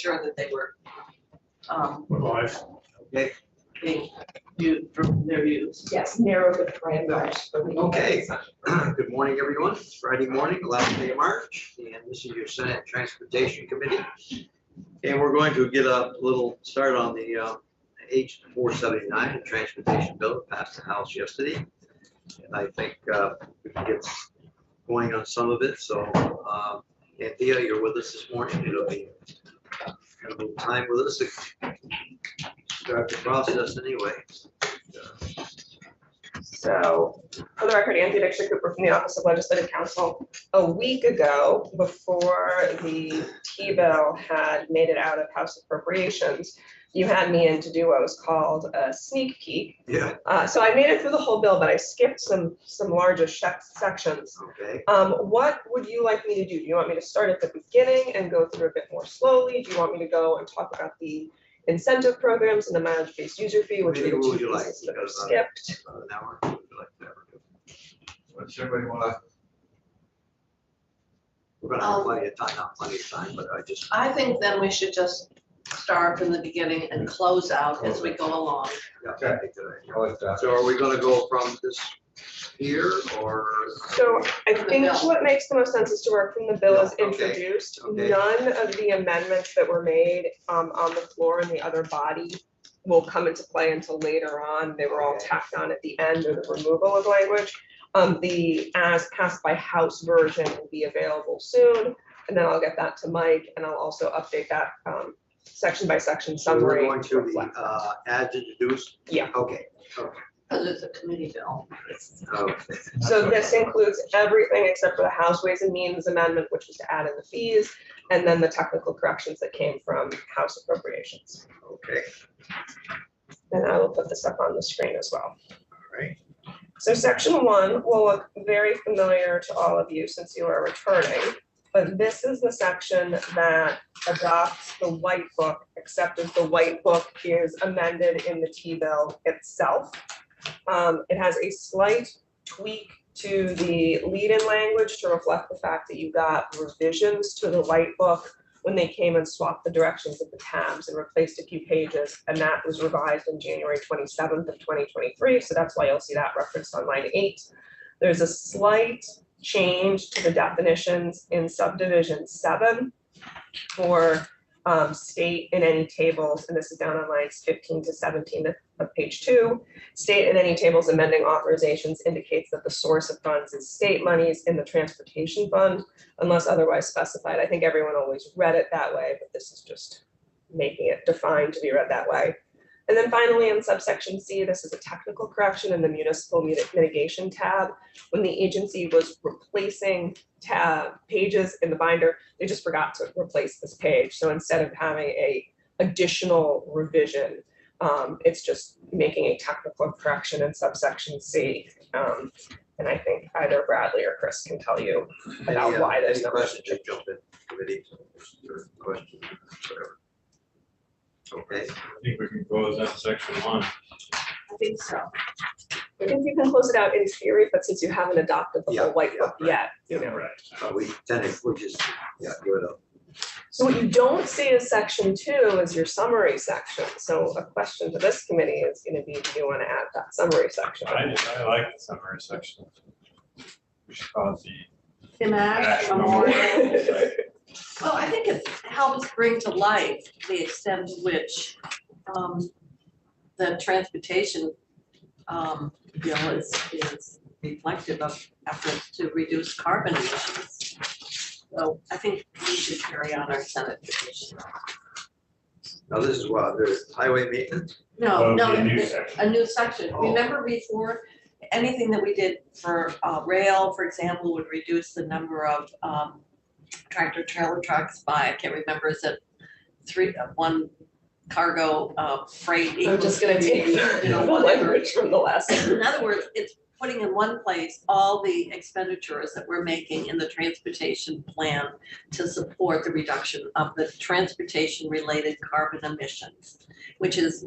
sure that they were Live. Okay. being viewed from their views. Yes, narrow the parameters for the. Okay. Good morning, everyone. It's Friday morning, 11th day of March, and this is your Senate Transportation Committee. And we're going to get a little start on the H-479, the transportation bill that passed the House yesterday. And I think we can get going on some of it. So, Anthea, you're with us this morning. It'll be a little time with us to start the process anyway. So, for the record, Anthea Dixon Cooper from the Office of Legislative Counsel. A week ago, before the T-bill had made it out of House Appropriations, you had me in to do what was called a sneak peek. Yeah. So I made it through the whole bill, but I skipped some larger sections. Okay. What would you like me to do? Do you want me to start at the beginning and go through a bit more slowly? Do you want me to go and talk about the incentive programs and the mileage-based user fee, which are the Maybe what would two you like? pieces that are Because, skipped? About an hour. What would you like to ever do? What's everybody want We're gonna have plenty of time, not plenty of time, but I think then we should just start from the beginning and close out as we go along. yeah, Okay. I think that idea. to? I like that. So are we gonna go from this here or? So I The think bill. what makes the most sense is to work from the bill as No, okay, introduced. okay. None of the amendments that were made on the floor in the other body will come into play until later on. They were all Okay. tacked on at the end, or the removal of language. The as passed by House version will be available soon, and then I'll get that to Mike, and I'll also update that section by section So we're summary. going to reflect the that. ads introduced? Yeah. Okay. Because it's a committee bill. Okay. So this includes everything except for the House Ways and Means Amendment, which was to add in the fees, and then the technical corrections that came from House Appropriations. Okay. And I will put this up on the screen as well. All right. So section 1 will look very familiar to all of you since you are returning, but this is the section that adopts the White Book, except as the White Book is amended in the T-bill itself. It has a slight tweak to the lead-in language to reflect the fact that you got revisions to the White Book when they came and swapped the directions of the tabs and replaced a few pages, and that was revised on January 27th of 2023, so that's why you'll see that referenced on line 8. There's a slight change to the definitions in subdivision 7 for state in any tables, and this is down on lines 15 to 17 of page 2. State in any tables amending authorizations indicates that the source of funds is state monies in the transportation fund unless otherwise specified. I think everyone always read it that way, but this is just making it defined to be read that way. And then finally in subsection C, this is a technical correction in the municipal mitigation tab. When the agency was replacing pages in the binder, they just forgot to replace this page. So instead of having a additional revision, it's just making a technical correction in subsection C. And I think either Bradley or Chris can tell you about why there's any no questions, just jump in committee, or questions, whatever. Okay. I think we can close out section 1. I think so. I think you can close it out in theory, but since you haven't adopted the Yeah, whole White yeah, Book right. yet, you know. Right. We tend to, we just, yeah, give it up. So what you don't see is section 2 is your summary section. So a question to this committee is going to be, do you want to add that summary section? I like the summary section. We should call it the Tim Ash Ash Memorial. Memorial. Well, I think it helps bring to life the extent to which the transportation bill is reflective of efforts to reduce carbon emissions. So I think we should carry on our Senate petition. Now, this is what, there's highway maintenance? No, no, a new section. a new section. Oh. Remember before, anything that we did for rail, for example, would reduce the number of tractor trailer trucks by, I can't remember, is it one cargo freight? I'm just going to take the language from the last. In other words, it's putting in one place all the expenditures that we're making in the transportation plan to support the reduction of the transportation-related carbon emissions, which is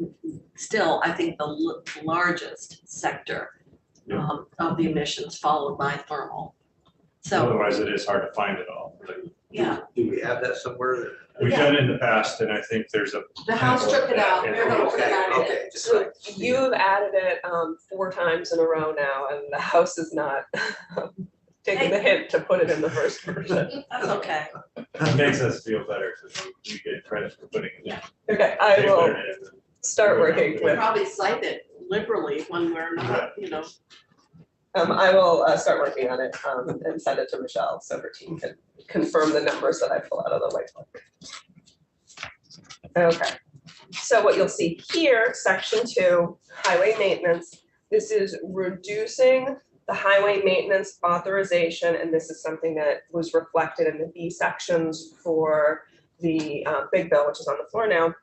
still, I think, the largest sector of the emissions, followed by thermal. So Otherwise, it is hard to find it all. Yeah, Do we have that somewhere? We've done it in the past, and I think there's a. the House took it out, they're gonna put it on it. Okay, just So right. you've added it 4 times in a row now, and the House is not taking the hint to put it in the first version. That's okay. It makes us feel better because we get credit for putting it in. Okay, I They will put it in. start working We with, probably cite it liberally when we're not, you know. I will start working on it and send it to Michelle, so her team can confirm the numbers that I pull out of the white book. Okay, so what you'll see here, section 2, highway maintenance, this is reducing the highway maintenance authorization, and this is something that was reflected in the B sections for the big bill, which is on the floor now,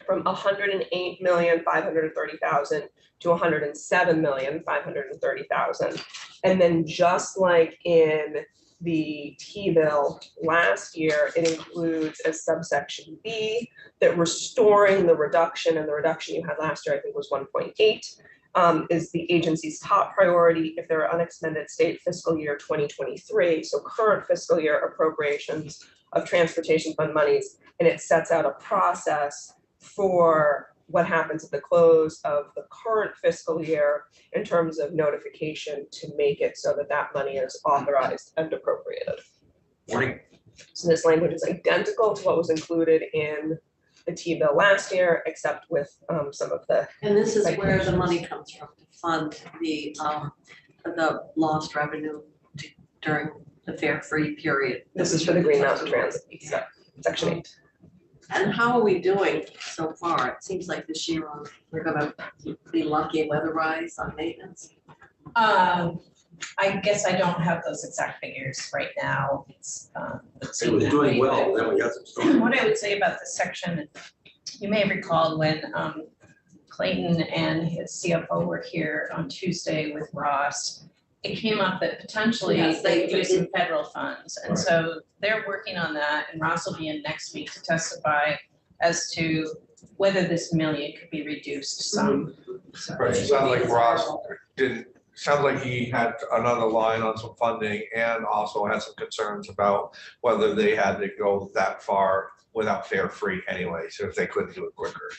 from 108,530,000 to 107,530,000. And then just like in the T-bill last year, it includes a subsection B that restoring the reduction, and the reduction you had last year, I think was 1.8, is the agency's top priority if there are unexpended state fiscal year 2023, so current fiscal year appropriations of transportation fund monies, and it sets out a process for what happens at the close of the current fiscal year in terms of notification to make it so that that money is authorized and appropriated. Morning. So this language is identical to what was included in the T-bill last year, except with some of the, And this is where the money comes from to fund the lost revenue during the fare-free period. this is for the Green Mountain Transit piece, section 8. And how are we doing so far? It seems like this year we're gonna be lucky weather-wise on maintenance. I guess I don't have those exact figures right now. It's, It was doing well, then we got some storms. What I would say about this section, you may have recalled when Clayton and his CFO were here on Tuesday with Ross. It came up that potentially Yes, they they could use some did. federal funds. And Right. so they're working on that, and Ross will be in next week to testify as to whether this million could be reduced some. So- Right, it sounds like Ross sounds like he had another line on some funding and also had some concerns about whether they had to go that far without fare free anyway, so if they couldn't do it quicker.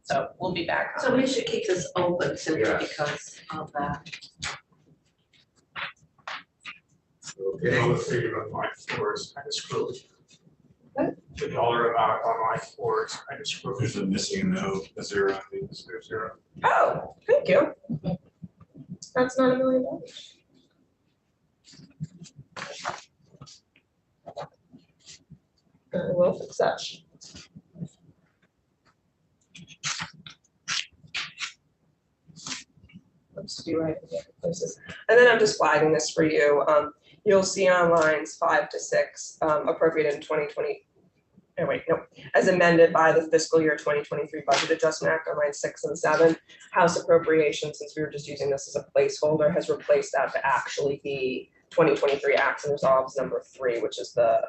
So we'll be back on So it. we should keep this open simply Yeah. because of that. Okay, Dollar figure on line 4 is kind of screwy. What? The dollar amount on line 4 is kind of screwy. There's a missing no, a zero. There's zero. Oh, thank you. That's not $1 million. I will fix that. Let's do right in the other places. And then I'm just flagging this for you. You'll see on lines 5 to 6 appropriated in 2020. Oh wait, no, as amended by the fiscal year 2023 Budget Adjustment Act on lines 6 and 7. House appropriation, since we were just using this as a placeholder, has replaced that to actually be 2023 Acts and Resolves number 3, which is the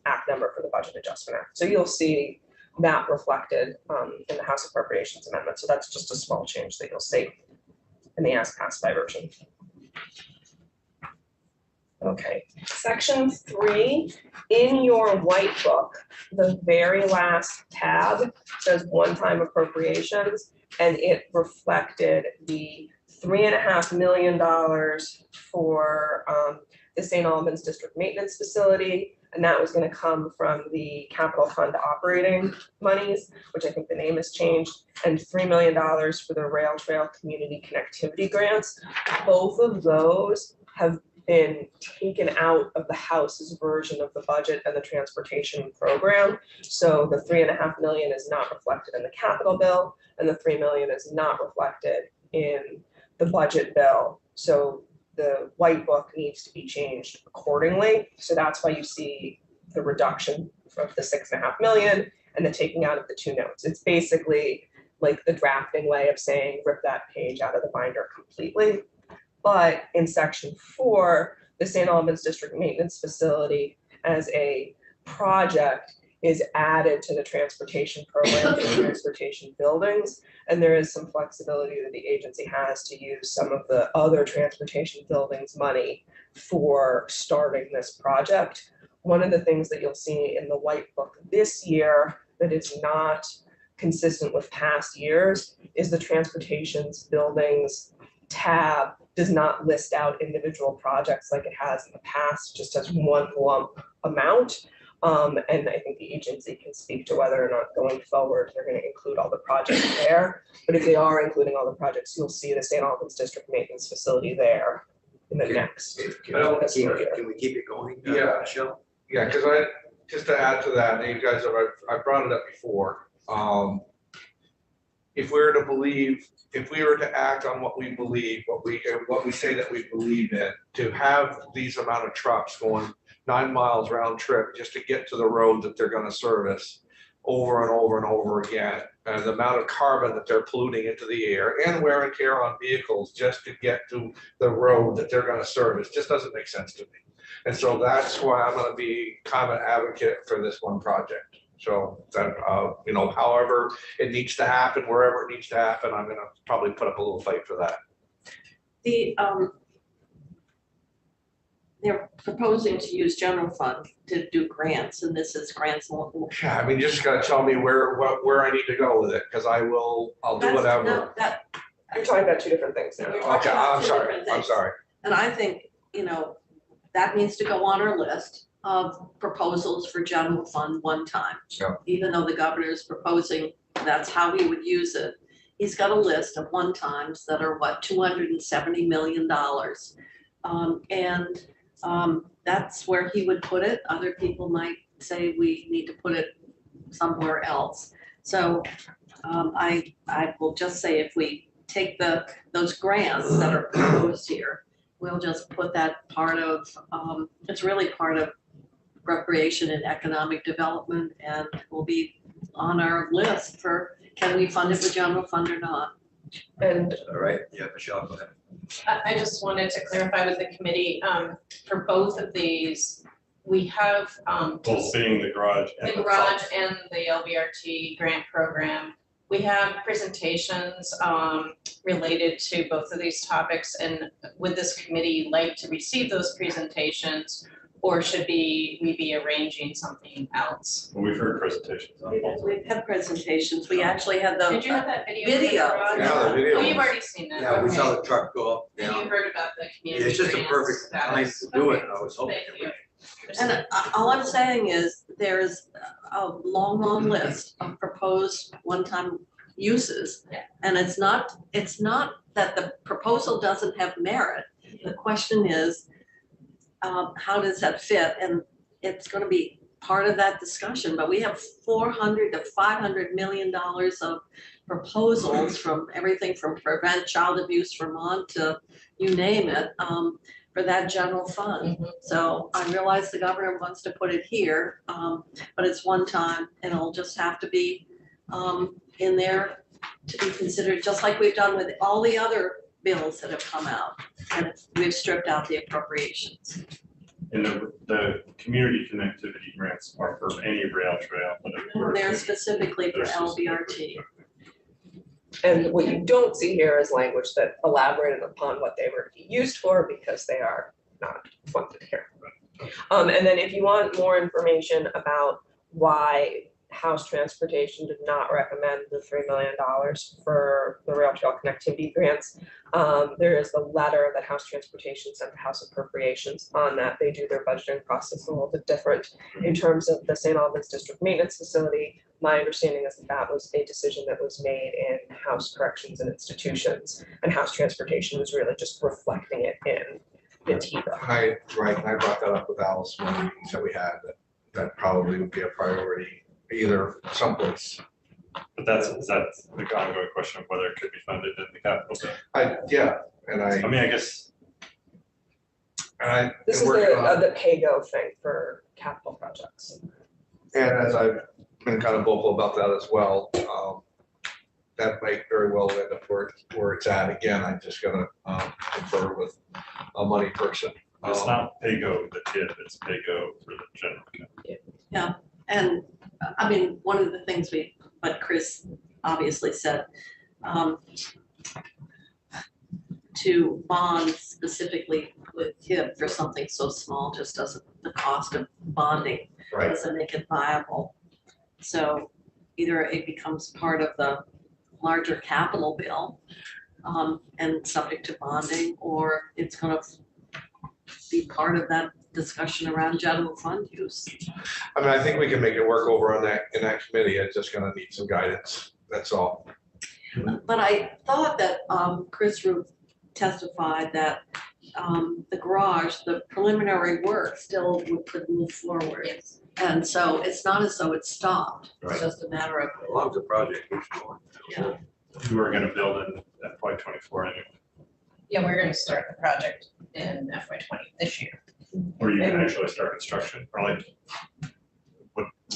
act number for the Budget Adjustment Act. So you'll see that reflected in the House Appropriations Amendment. So that's just a small change that you'll see in the as passed by version. Okay, section 3, in your white book, the very last tab says one-time appropriations, and it reflected the $3.5 million for the St. Albans District Maintenance Facility, and that was going to come from the capital fund operating monies, which I think the name has changed, and $3 million for the Rail Trail Community Connectivity Grants. Both of those have been taken out of the House's version of the budget and the transportation program. So the $3.5 million is not reflected in the capital bill, and the $3 million is not reflected in the budget bill. So the white book needs to be changed accordingly. So that's why you see the reduction of the $6.5 million and the taking out of the 2 notes. It's basically like the drafting way of saying, rip that page out of the binder completely. But in section 4, the St. Albans District Maintenance Facility as a project is added to the transportation program for transportation buildings. And there is some flexibility that the agency has to use some of the other transportation buildings money for starting this project. one of the things that you'll see in the white book this year that is not consistent with past years is the transportation's buildings tab does not list out individual projects like it has in the past, just as one lump amount. And I think the agency can speak to whether or not going forward, they're gonna include all the projects there. But if they are including all the projects, you'll see the St. Albans District Maintenance Facility there in the next. Can we keep it going? Yeah. Michelle? Yeah, because just to add to that, and you guys have, I brought it up before. If we were to act on what we believe, what we say that we believe in, to have these amount of trucks going 9 miles round trip just to get to the road that they're gonna service over and over and over again, and the amount of carbon that they're polluting into the air and wear and tear on vehicles just to get to the road that they're gonna service, just doesn't make sense to me. And so that's why I'm gonna be kind of an advocate for this one project. So that, however it needs to happen, wherever it needs to happen, I'm gonna probably put up a little fight for that. They're proposing to use general fund to do grants, and this is grants. Yeah, I mean, you just gotta tell me where I need to go with it, because I'll do whatever. No, You're talking about two different things now. You're talking Okay, about I'm two sorry, different I'm things. sorry. And I think, that needs to go on our list of proposals for general fund one time. Yeah. Even though the governor is proposing that's how he would use it. He's got a list of one times that are $270 million. That's where he would put it. Other people might say we need to put it somewhere else. So I will just say if we take those grants that are proposed here, we'll just put that part of, it's really part of recreation and economic development, and will be on our list for, can we fund it with general fund or not? And All right, yeah, Michelle, go ahead. I just wanted to clarify with the committee, for both of these, we have, Both being the garage and the garage and the LVRT grant program. We have presentations related to both of these topics, and would this committee like to receive those presentations, or should we be arranging something else? We've heard presentations on both. We've had presentations. We actually had the. Did you have that video? Video. Yeah, the video. Oh, you've already seen that. Yeah, we okay. saw the truck go up, And you down. heard about the Yeah, community it's just a grants. perfect That time was- to do it, okay. I was hoping. Thank it would. you. And all I'm saying is there's a long list of proposed one-time uses. Yeah. And it's not that the proposal doesn't have merit. The question is, how does that fit? And it's gonna be part of that discussion, but we have $400 to $500 million of proposals from everything from Prevent Child Abuse Vermont to you name it, for that general fund. Mhm. So I realize the governor wants to put it here, but it's one time and it'll just have to be in there to be considered, just like we've done with all the other bills that have come out. And we've stripped out the appropriations. And the community connectivity grants are for any rail trail, whatever. They're specifically for They're LVRT. And what you don't see here is language that elaborated upon what they were to be used for, because they are not funded here. And then if you want more information about why House Transportation did not recommend the $3 million for the rail trail connectivity grants, there is the letter that House Transportation sent to House Appropriations on that. They do their budgeting process a little bit different. In terms of the St. Albans District Maintenance Facility, my understanding is that that was a decision that was made in House Corrections and Institutions, and House Transportation was really just reflecting it in the TIFA. I brought that up with Alice when we meetings that we had, that probably would be a priority, either someplace. But that's the ongoing question of whether it could be funded in the capital bill. I mean, I guess, This is the PAYGO thing for capital projects. and as I've been kind of vocal about that as well, that might very well end up where it's at. Again, I'm just gonna confer with a money person. it's not PAYGO the TIF, it's PAYGO for the general. account. And I mean, one of the things what Chris obviously said, to bond specifically with HIP for something so small just doesn't, the cost of bonding Right. doesn't make it viable. So either it becomes part of the larger capital bill, and subject to bonding, or it's gonna be part of that discussion around general fund use. I mean, I think we can make it work over on that, in that committee. It's just gonna need some guidance. That's all. But I thought that Chris Root testified that the garage, the preliminary work still could move forward. Yes. And so it's not as though it's stopped, Right. it's just a matter of, As long as the project keeps going. yeah. You were gonna build in FY '24 anyway, Yeah, we're gonna start the project in FY20 this year. or you can actually start construction, or like,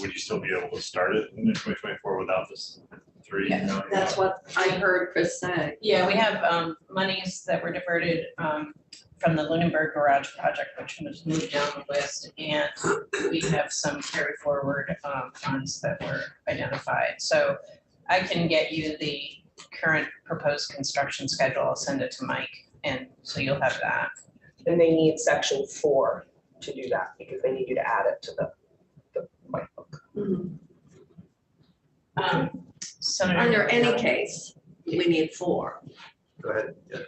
would you still be able to start it in 2024 without this 3 Yeah, million? That's what I heard Chris say. Yeah, we have monies that were diverted from the Lunenburg Garage project, which was moved down the list. And we have some carry forward funds that were identified. So I can get you the current proposed construction schedule. I'll send it to Mike, and so you'll have that. And they need section 4 to do that, because they need you to add it to the white book. Mhm. Senator. Under any case, we need 4. Go ahead. Yeah.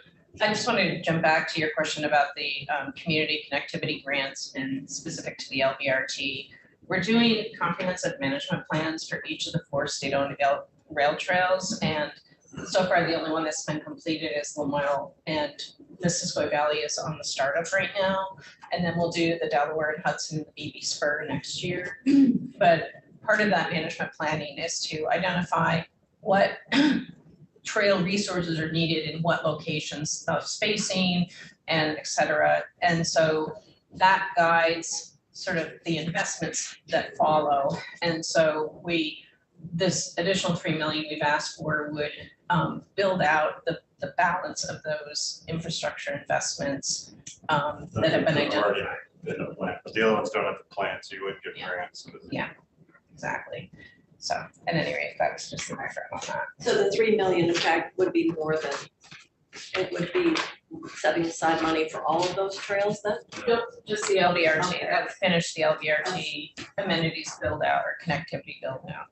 I just wanted to jump back to your question about the community connectivity grants and specific to the LVRT. We're doing comprehensive management plans for each of the 4 state-owned rail trails, and so far the only one that's been completed is Lamoille, and Missisquoi Valley is on the startup right now. And then we'll do the Delaware and Hudson, the BB Spur next year. But part of that management planning is to identify what trail resources are needed in what locations of spacing and et cetera. And so that guides sort of the investments that follow. And so this additional 3 million we've asked for would build out the balance of those infrastructure investments that have been identified. But the other ones don't have the plan, so you wouldn't get Yeah. grants. Yeah. Exactly. So at any rate, that was just the background on that. So the 3 million in fact would be more than, it would be setting aside money for all of those trails then? Nope, just the LVRT, Okay. that finished the LVRT amenities build out or connectivity build out.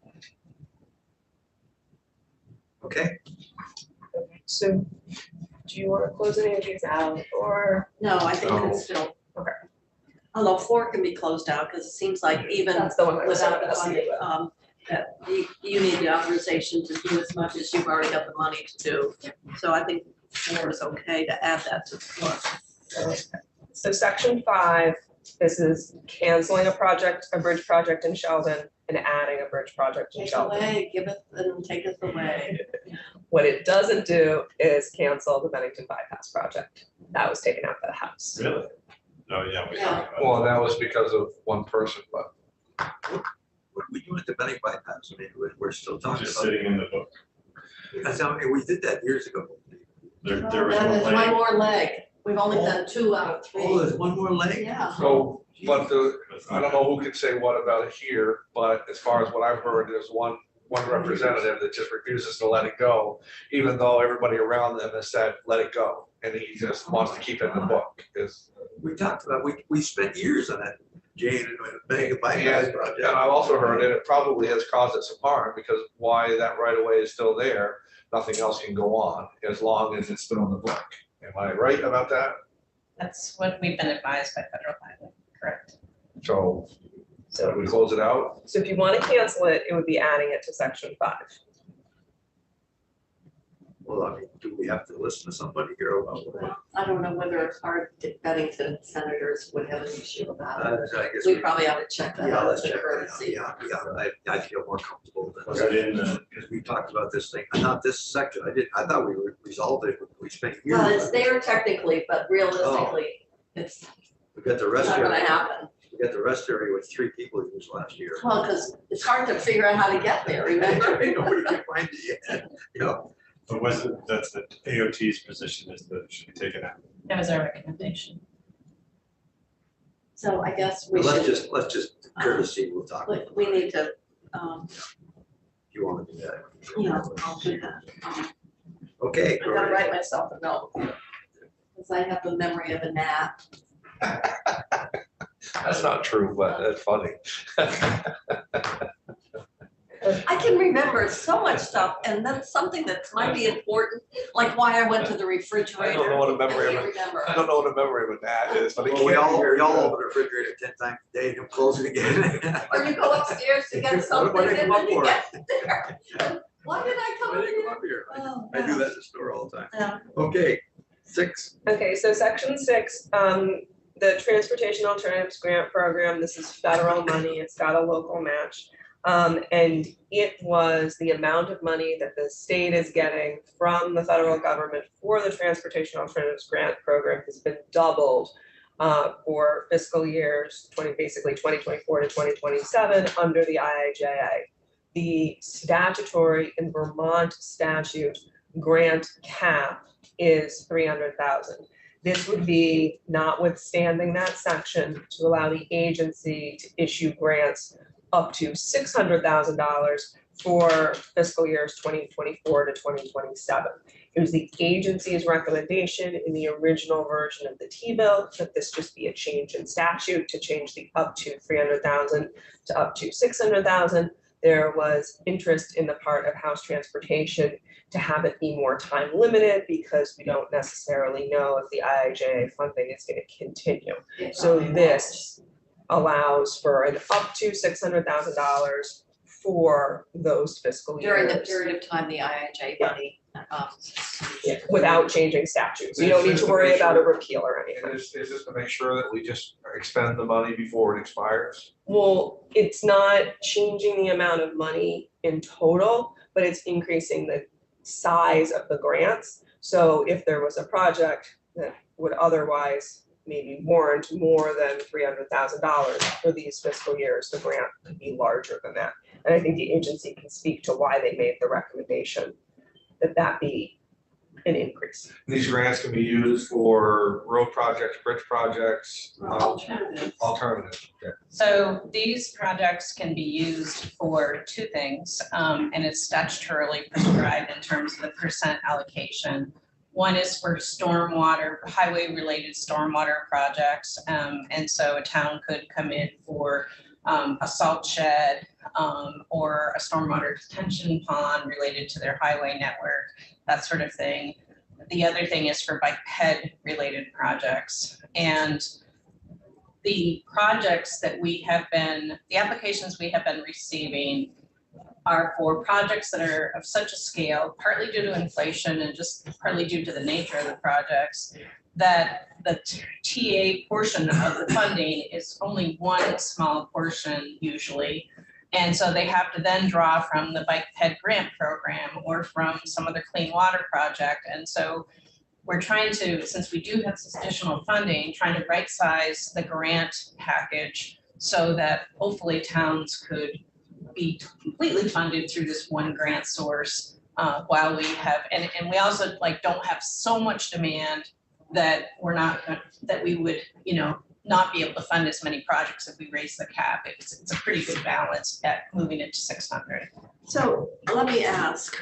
Okay, So do you want to close any of these out, or? No, I think No. it's still. Okay. Although 4 can be closed out, because it seems like even That's the one I was without the asking funding, about. that you need the authorization to do as much as you've already got the money to do. So I think 4 is okay to add that to 4. So section 5, this is canceling a bridge project in Sheldon and adding a bridge project in Take Sheldon. away, give it and take us away. What it doesn't do is cancel the Bennington bypass project. That was taken out by the House. Really? No, yeah, we talked about. Well, that was because of one person, but what are we doing at the Benning bypass? I mean, we're still talking Just about. sitting in the book. That's how, we did that years ago. There was Then one there's one lane. more leg. We've only done 2 out of 3. Oh, there's one more leg? Yeah. so, but I don't know who can say what about it here, but as far as what I've heard, there's one representative that just refuses to let it go, even though everybody around them has said, let it go. And he just wants to keep it in the book, is. We talked about, we spent years on that, Jane, and Benning bypass And project. I've also heard that it probably has caused it some harm, because why that right of way is still there, nothing else can go on, as long as it's still in the book. Am I right about that? That's what we've been advised by federal highway, correct? So, we close it out? So if you want to cancel it, it would be adding it to section 5. Well, I mean, do we have to listen to somebody here about what? Well, I don't know whether our Bennington senators would have an issue about it. I guess We probably ought to check that Yeah, out. let's check for that and out. see. I feel more comfortable than. Was it in the, Because we talked about this thing, not this section, I thought we resolved it, we spent years. Well, on it's it. there technically, but realistically, it's We got the rest not gonna area, happen. we got the rest area with 3 people used last year. Well, because it's hard to figure out how to get there, remember? Nobody can find it yet, you know. but was it, that's the AOT's position is that it should be taken out. That was our recommendation. So I guess we Let's should, just courtesy, we'll talk. we need to, If you want to do that. yeah, I'll do that. Okay, I gotta write myself a note. because I have the memory of a gnat. That's not true, but that's funny. I can remember so much stuff, and then something that might be important, like why I went to the refrigerator. I don't know what a memory I of can't remember. I don't know what a memory of a gnat is, but it Well, we can't all, be very we all good. open the refrigerator 10 times a day and close it again. Or you go upstairs to get something What and did I then come up you for? get it there. Why did I come Why in did you here? come up here? Oh, I do gosh. that in the store all the time. Yeah. Okay, 6, Okay, so section 6, the Transportation Alternatives Grant Program, this is federal money, it's got a local match. And it was the amount of money that the state is getting from the federal government for the Transportation Alternatives Grant Program has been doubled for fiscal years basically 2024 to 2027 under the IIJA. The statutory in Vermont statute grant cap is 300,000. This would be notwithstanding that section to allow the agency to issue grants up to $600,000 for fiscal years 2024 to 2027. It was the agency's recommendation in the original version of the T-bill that this just be a change in statute to change the up to 300,000 to up to 600,000. There was interest in the part of House Transportation to have it be more time limited because we don't necessarily know if the IIJA funding is going to continue. So this allows for an up to $600,000 for those fiscal years. During the period of time the IIJ money, Yeah, without changing statutes. You don't need to worry about a repeal or anything. Is this to make sure that we just expend the money before it expires? Well, it's not changing the amount of money in total, but it's increasing the size of the grants. So if there was a project that would otherwise maybe warrant more than $300,000 for these fiscal years, the grant could be larger than that. And I think the agency can speak to why they made the recommendation that that be an increase. These grants can be used for road projects, bridge projects, alternatives. alternatives. Okay. So these projects can be used for two things, and it's statutorily prescribed in terms of the percent allocation. One is for stormwater, highway-related stormwater projects, and so a town could come in for a salt shed or a stormwater detention pond related to their highway network, that sort of thing. The other thing is for bike-ped-related projects, and the projects that the applications we have been receiving are for projects that are of such a scale, partly due to inflation and just partly due to the nature of the projects, that the TA portion of the funding is only one small portion usually. And so they have to then draw from the Bike Ped Grant Program or from some other clean water project. And so we're trying to, since we do have this additional funding, trying to right size the grant package so that hopefully towns could be completely funded through this one grant source while we have, and we also don't have so much demand that that we would, not be able to fund as many projects if we raise the cap. It's a pretty good balance at moving it to 600. So let me ask.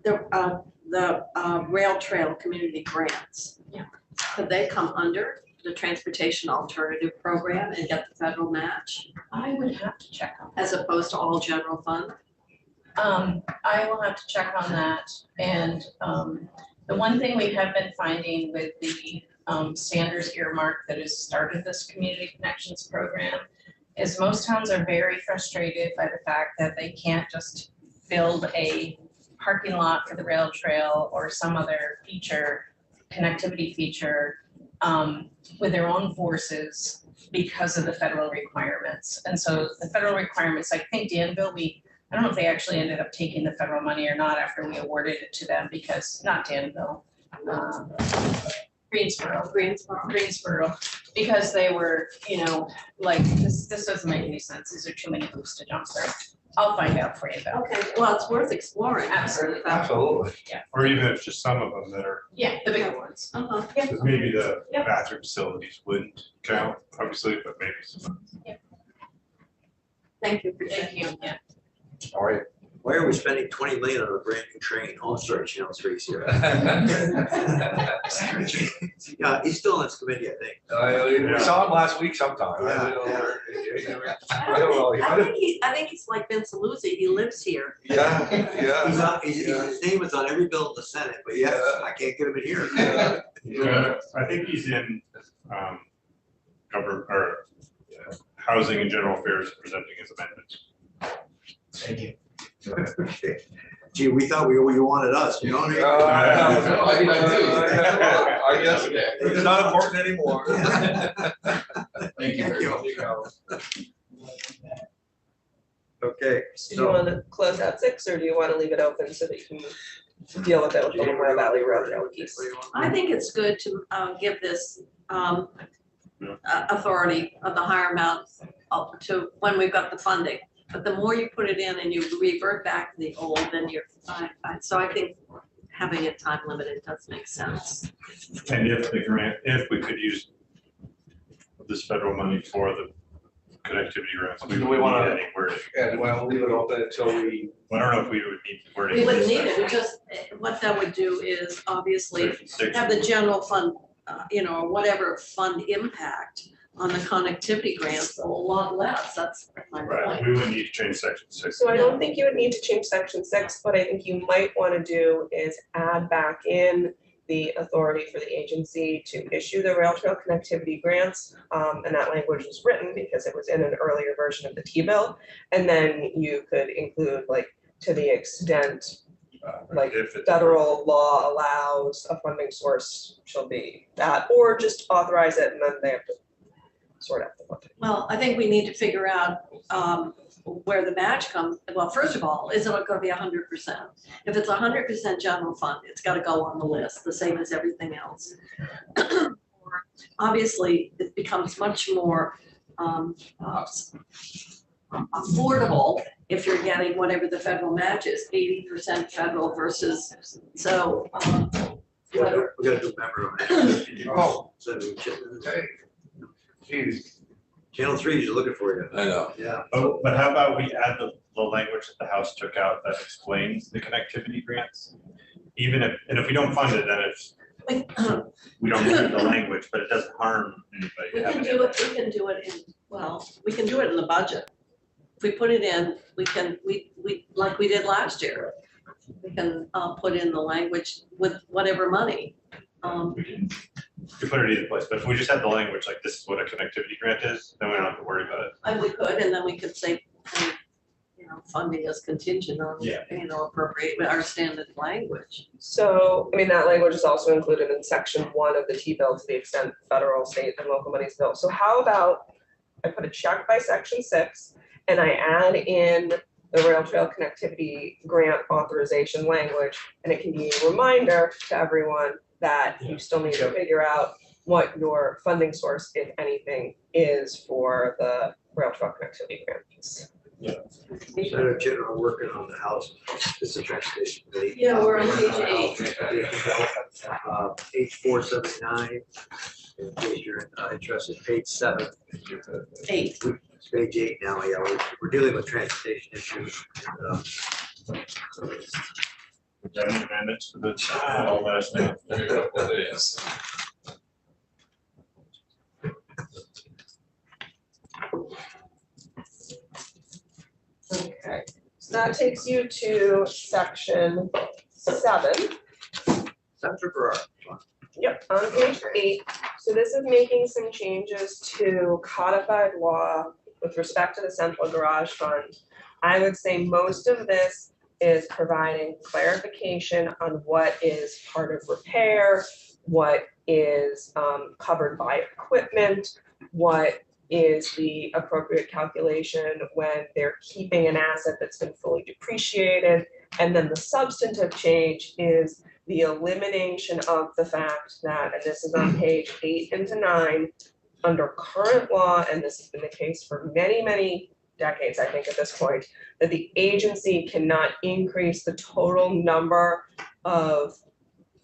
The rail trail community grants. Yeah. Could they come under the transportation alternative program and get the federal match I would have to check on as opposed to all general fund? I will have to check on that. And the one thing we have been finding with the Sanders earmark that has started this community connections program is most towns are very frustrated by the fact that they can't just build a parking lot for the rail trail or some other feature, connectivity feature with their own forces because of the federal requirements. And so the federal requirements, I think Danville, I don't know if they actually ended up taking the federal money or not after we awarded it to them because, not Danville, Greensboro, because they were, this doesn't make any sense. These are too many hoops to jump through. I'll find out for you though. Okay, well, it's worth exploring. Absolutely. Absolutely. Or even if just some of them that are, Yeah, the bigger ones. Uh-huh. because maybe the Yep. bathroom facilities wouldn't count, obviously, but maybe some. Thank you for Thank checking you. on Yeah. All right. Why are are we spending 20 million on a brand new train? Oh, sorry, Channel 3's here. Yeah, he's still on this committee, I think. We saw him last week sometime. I don't know. I think he's like Vince Luzzi, he lives here. Yeah, yeah. His name is on every bill in the Senate, but yes, I can't get him in here. I think he's in, government, or housing and general affairs presenting his amendment. Thank you. Okay. Gee, we thought you wanted us, you know what I mean? I guess it's not important anymore. Thank you. Okay, Do you want to close out 6 or do you want to leave it open so that you can deal with it with a little more Valley Road piece? I think it's good to give this authority of the higher amount up to when we've got the funding. But the more you put it in and you revert back to the old, then you're fine. So I think having it time limited does make sense. And if we could use this federal money for the connectivity grants, we Do we would wanna- need any wording. And we'll leave it open until we. I don't know if we would need wording. We wouldn't need it, we just, what that would do is obviously have the general fund, or whatever fund impact on the connectivity grants a lot less, that's my Right, point. we would need to change section 6. So I don't think you would need to change section 6. What I think you might want to do is add back in the authority for the agency to issue the rail trail connectivity grants. And that language was written because it was in an earlier version of the T-bill. And then you could include like, to the extent like If it's- federal law allows, a funding source shall be that, or just authorize it and then they have to sort out the funding. Well, I think we need to figure out where the match comes. Well, first of all, is it gonna be 100%? If it's 100% general fund, it's gotta go on the list, the same as everything else. Or, obviously, it becomes much more affordable if you're getting whatever the federal match is, 80% federal versus, so. We gotta do member on that. Oh. So we chip in. Hey. Geez. Channel 3 is looking for you. I know. Yeah. But how about we add the language that the House took out that explains the connectivity grants? And if we don't fund it, then it's, we don't need the language, but it doesn't harm anybody. We having can do it, we can do it in the budget. If we put it in, we like we did last year. We can put in the language with whatever money. We can put it either place, but if we just had the language, like this is what a connectivity grant is, then we don't have to worry about it. And we could, and then we could say, funding is contingent on, Yeah. appropriate, our standard language. So, I mean, that language is also included in section 1 of the T-bill to the extent federal, state, and local money is built. So how about I put a check by section 6 and I add in the rail trail connectivity grant authorization language, and it can be a reminder to everyone that you still need to figure out what your funding source, if anything, is for the rail trail connectivity grant piece. Senator General working on the House, this is a transportation committee. Yeah, we're on page 8. Page 479, in case you're interested, page 7. 8. It's page 8 now, yeah, we're dealing with transportation issues. We've got any amendments for this, all let us know. Okay, so that takes you to section 7. Senator Farrar. Yep, on page 8, so this is making some changes to codified law with respect to the central garage fund. I would say most of this is providing clarification on what is part of repair, what is covered by equipment, what is the appropriate calculation when they're keeping an asset that's been fully depreciated. And then the substantive change is the elimination of the fact that, and this is on page 8 into 9, under current law, and this has been the case for many, many decades, I think at this point, that the agency cannot increase the total number of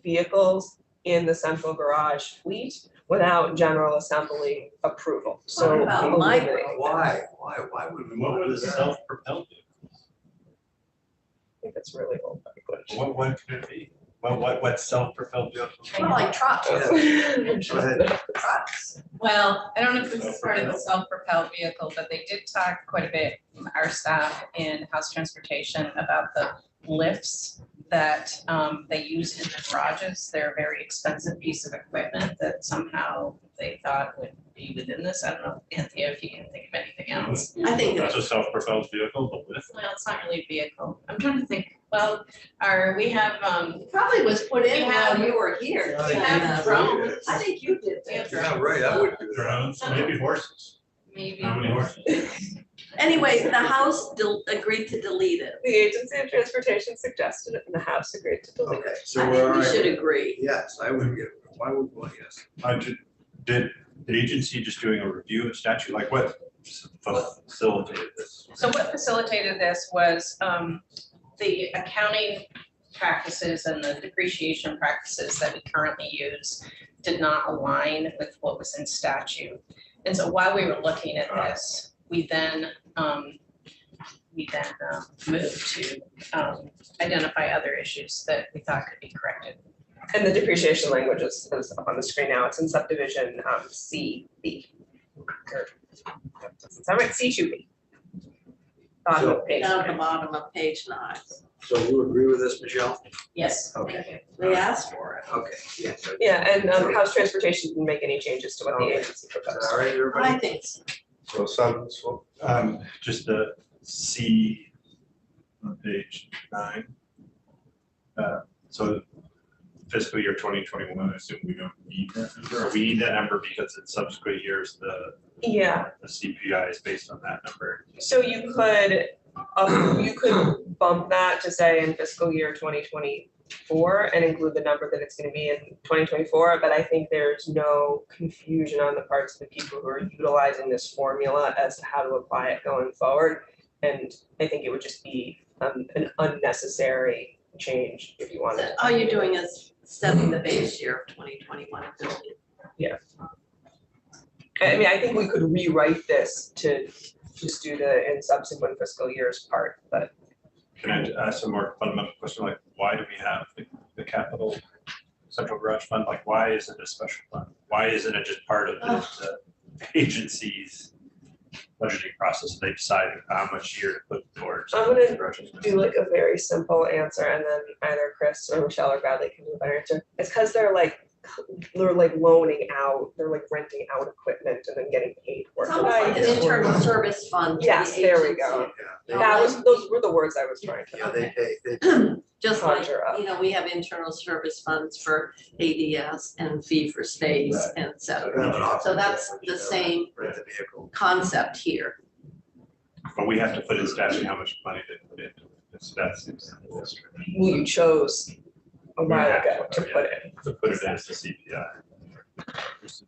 vehicles in the central garage fleet without General Assembly approval. So What about micro? Why would we What want to do was that? self-propelled? think it's really old language. What could it be? What's self-propelled vehicle? Well, like trucks, Go ahead. trucks. Well, I don't know if this is part of the self-propelled vehicle, but they did talk quite a bit, our staff in House Transportation, about the lifts that they use in the garages. They're a very expensive piece of equipment that somehow they thought would be within this. I don't know, Anthea, if you can think of anything else. I think That's a self-propelled vehicle, but with. Well, it's not really a vehicle. I'm trying to think, well, we have, it probably was put in We have- while you were here. we have drones. I think you did We have that. Yeah, right, I would do that. Drones, maybe horses. maybe. How many horses? Anyway, the House agreed to delete it. The Agency of Transportation suggested it and the House agreed to delete Okay, it. so I we're think all we should right. agree. Yes, I would give, why would, well, yes. Did the agency just doing a review of statute, like what facilitated this? So what facilitated this was the accounting practices and the depreciation practices that we currently use did not align with what was in statute. And so while we were looking at this, we then moved to identify other issues that we thought could be corrected. And the depreciation language is up on the screen now. It's in subdivision CB. Doesn't sound right, C2B. Bottom of page. Down at the bottom of page 9. So you agree with this, Michelle? Yes, thank Okay. you. They asked for it. Okay, yes. Yeah, and House Transportation didn't make any changes to what the agency Is that proposed. all right, everybody? I think so. So Just the C on page 9. So fiscal year 2021, I assume we don't need that number, or we need that number because in subsequent years, the Yeah, CPI is based on that number. so you could bump that to say in fiscal year 2024 and include the number that it's gonna be in 2024, but I think there's no confusion on the parts of the people who are utilizing this formula as to how to apply it going forward. And I think it would just be an unnecessary change if you wanted. All you're doing is setting the base year of 2021. I mean, I think we could rewrite this to just do the in subsequent fiscal years part, but Can I ask some more fundamental question, like why do we have the capital central garage fund? Like, why isn't it a special fund? Why isn't it just part of the agency's budgeting process? They decide how much year to put towards. I'm gonna garages? do like a very simple answer and then either Chris or Michelle or Bradley can do a better answer. It's because they're like loaning out, they're like renting out equipment and then getting paid for it. It's almost like an internal service fund. to the Yes, there we agency. go. Yeah, Those were the words I was trying yeah, to. they Just like, Conjure up. you know, we have internal service funds for ADS and fee for space Right. and et cetera. Kind of an option So that's there, the which, same Rent the vehicle. concept here. But we have to put in statute how much money they put into it. That's Well, you chose a while ago to put it. to put it as the CPI.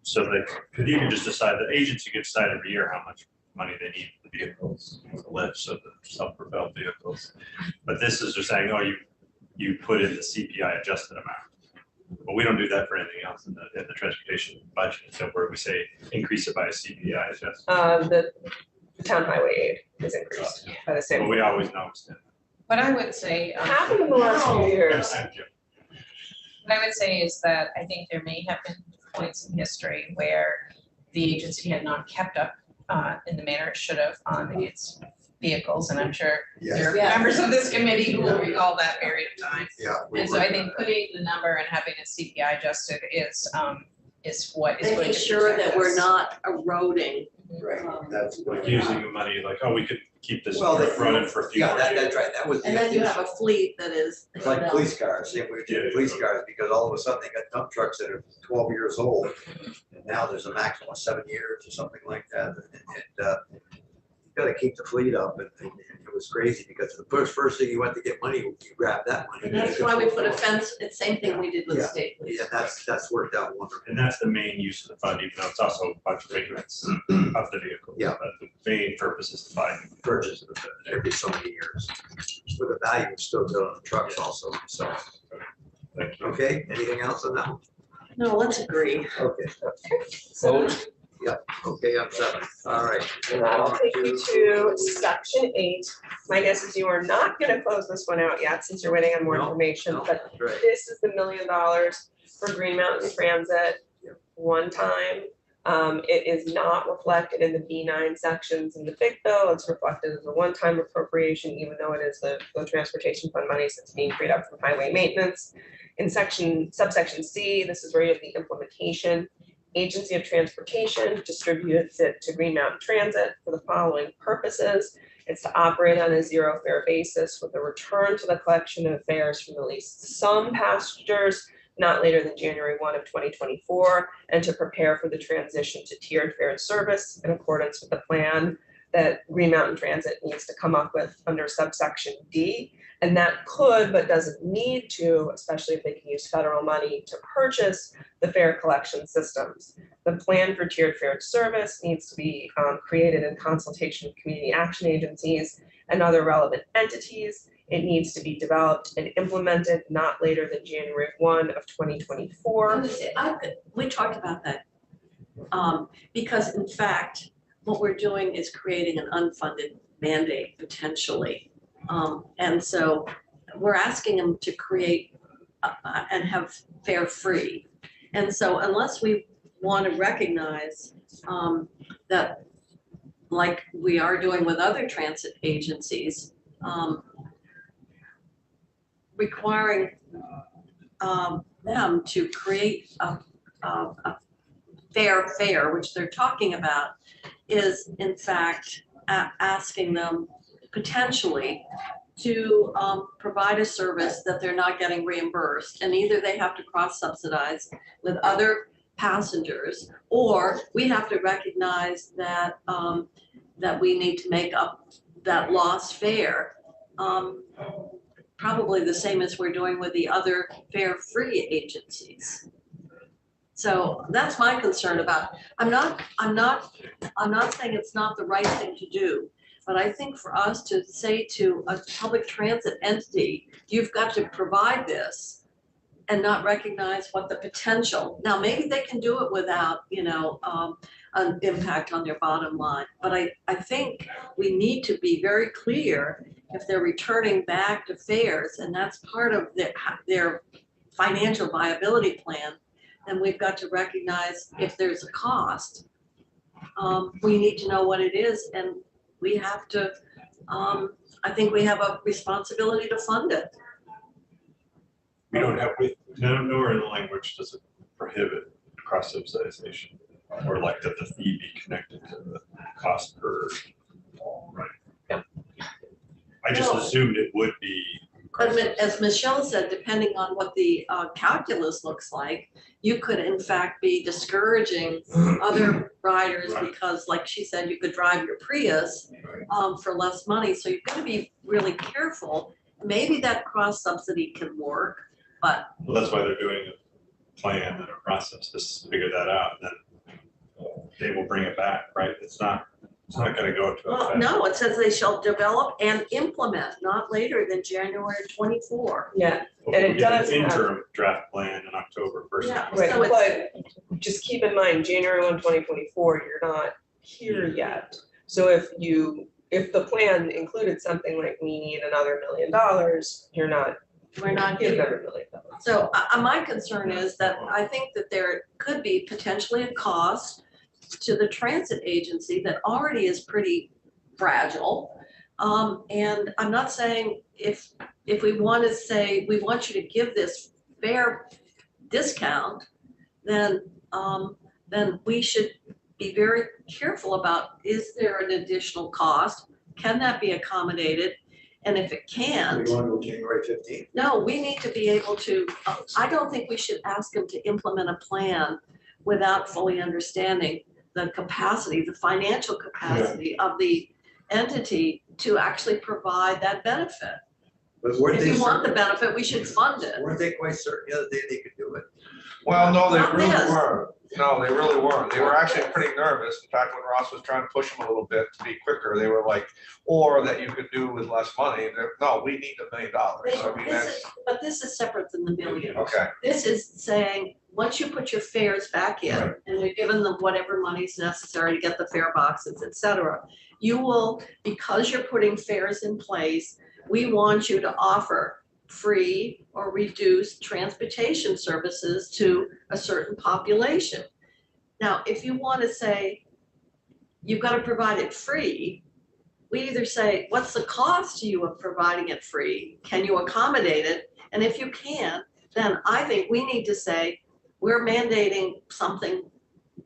So they, because you can just decide, the agency can decide every year how much money they need for the vehicles, the lifts of the self-propelled vehicles. But this is just saying, oh, you put in the CPI adjusted amount. But we don't do that for anything else in the transportation budget, so where we say increase it by a CPI adjustment. The town highway aid is increased by the But same. we always know. What I would say, Happened in the last few years. what I would say is that I think there may have been points in history where the agency had not kept up in the manner it should have on its vehicles, and I'm sure there are Yes. members of this committee who will recall that period of time. Yeah. we And so I worked on think putting the number and having it CPI adjusted is what is going Making to sure protect that we're us. not eroding. that. Right, that's what. Using the money like, oh, we could keep this Well, they- running for a few Yeah, more that's years. right, that was. the And then you have idea. a fleet that is. It's like police cars, they were doing police cars, because all of a sudden they got dump trucks that are 12 years old. And now there's a maximum of 7 years or something like that, and you gotta keep the fleet up, and it was crazy, because the first thing you went to get money, you grab that money. And that's why we put a fence, it's same thing we did with Yeah. state police. Yeah, that's worked out wonderful. And that's the main use of the fund, even though it's also a bunch of maintenance of the vehicle. Yeah. But the main purpose is to buy. Purchase of it every so many years, with the value still good on the trucks also, so, Thank you. okay, anything else on that one? No, let's agree. Okay. So Okay, I'm 7. All right. And that'll take you to section 8. My guess is you are not gonna close this one out yet, since you're waiting on more No, information, No, but that's right. this is the $1 million for Green Mountain Transit, one time. It is not reflected in the B9 sections in the big bill. It's reflected as a one-time appropriation, even though it is the transportation fund money that's being freed up from highway maintenance. In subsection C, this is where you have the implementation. Agency of Transportation distributes it to Green Mountain Transit for the following purposes. It's to operate on a zero fare basis with a return to the collection of fares from at least some passengers not later than January 1 of 2024, and to prepare for the transition to tiered fare service in accordance with the plan that Green Mountain Transit needs to come up with under subsection D. And that could, but doesn't need to, especially if they can use federal money to purchase the fare collection systems. The plan for tiered fare service needs to be created in consultation with community action agencies and other relevant entities. It needs to be developed and implemented not later than January 1 of 2024. We talked about that. Because in fact, what we're doing is creating an unfunded mandate potentially. And so we're asking them to create and have fare free. And so unless we want to recognize that, like we are doing with other transit agencies, requiring them to create a fair fare, which they're talking about, is in fact asking them potentially to provide a service that they're not getting reimbursed, and either they have to cross-subsidize with other passengers, or we have to recognize that that we need to make up that lost fare. Probably the same as we're doing with the other fare-free agencies. So that's my concern about. I'm not saying it's not the right thing to do, but I think for us to say to a public transit entity, you've got to provide this, and not recognize what the potential. Now, maybe they can do it without, an impact on their bottom line. But I think we need to be very clear if they're returning back to fares, and that's part of their financial viability plan, then we've got to recognize if there's a cost. We need to know what it is, and we have to, I think we have a responsibility to fund it. We don't have, nowhere in the language does it prohibit cross subsidization, or like that the fee be connected to the cost per, right? Yeah. I just No. assumed it would be. But as Michelle said, depending on what the calculus looks like, you could in fact be discouraging other riders Right. because, like she said, you could drive your Prius for less money. So you've got to be really careful. Maybe that cross subsidy can work, but Well, that's why they're doing a plan and a process to figure that out, and then they will bring it back, right? It's not gonna go into well, effect. no, it says they shall develop and implement not later than January 24. Yeah, But and we'll it get an does have- interim draft plan in October first. Yeah. right, So but just keep in mind, January 1, 2024, you're not here yet. So if the plan included something like we need another $1 million, you're not We're not getting here. another $1 million. So my concern is that I think that there could be potentially a cost to the transit agency that already is pretty fragile. And I'm not saying if we want to say, we want you to give this fair discount, then we should be very careful about, is there an additional cost? Can that be accommodated? And if it can't, We want to go January 15th? no, we need to be able to, I don't think we should ask them to implement a plan without fully understanding the capacity, the financial capacity of the entity to actually provide that benefit. But weren't If they you want the certain, benefit, we should fund it. weren't they quite certain the other day they could do it? Well, no, they Not really this. weren't. No, they really weren't. They were actually pretty nervous. In fact, when Ross was trying to push them a little bit to be quicker, they were like, or that you could do with less money. No, we need $1 million. I mean, that's, But this is separate than the million. okay. This is saying, once you put your fares back in, Right. and you're given them whatever money's necessary to get the fare boxes, et cetera, you will, because you're putting fares in place, we want you to offer free or reduced transportation services to a certain population. Now, if you want to say, you've got to provide it free, we either say, what's the cost to you of providing it free? Can you accommodate it? And if you can, then I think we need to say, we're mandating something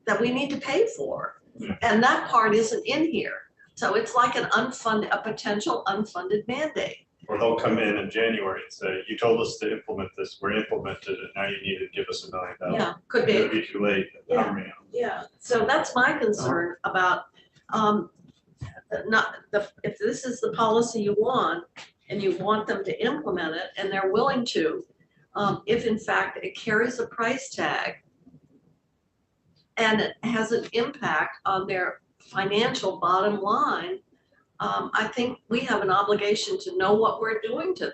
that we need to pay for. And that part isn't in here. So it's like a potential unfunded mandate. Or they'll come in January and say, you told us to implement this, we're implemented it, now you need to give us $1 million. Yeah, could It'll be. be too late. Yeah. Yeah, so that's my concern about, if this is the policy you want and you want them to implement it and they're willing to, if in fact it carries a price tag and it has an impact on their financial bottom line, I think we have an obligation to know what we're doing to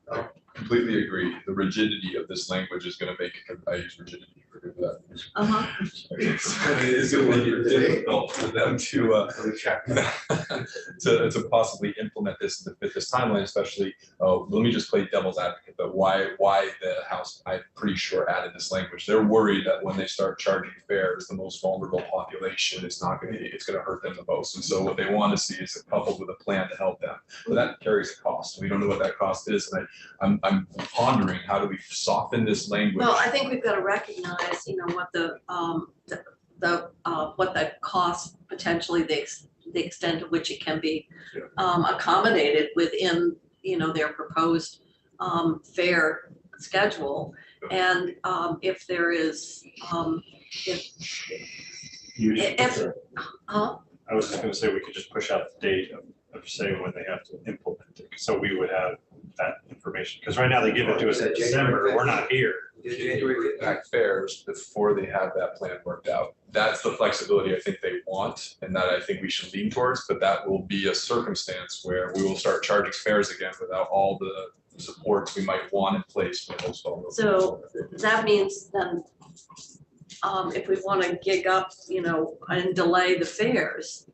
them. Completely agree. The rigidity of this language is going to make, I use rigidity for that. Uh-huh. It's going to make it difficult for them to possibly implement this and to fit this timeline, especially, let me just play devil's advocate, but why the House, I'm pretty sure, added this language. They're worried that when they start charging fares, the most vulnerable population is not going to, it's going to hurt them the most. And so what they want to see is it coupled with a plan to help them. But that carries a cost. We don't know what that cost is. And I'm pondering, how do we soften this language? Well, I think we've got to recognize, what what the cost potentially, the extent to which it can be accommodated within, their proposed fare schedule. And if there is, I was just gonna say, we could just push out the date of saying when they have to implement it, so we would have that information, because right now they give it to us in December, we're not here. January impact fares before they have that plan worked out. That's the flexibility I think they want, and that I think we should lean towards, but that will be a circumstance where we will start charging fares again without all the supports we might want in place for those vulnerable. So that means then, if we want to gig up, and delay the fares,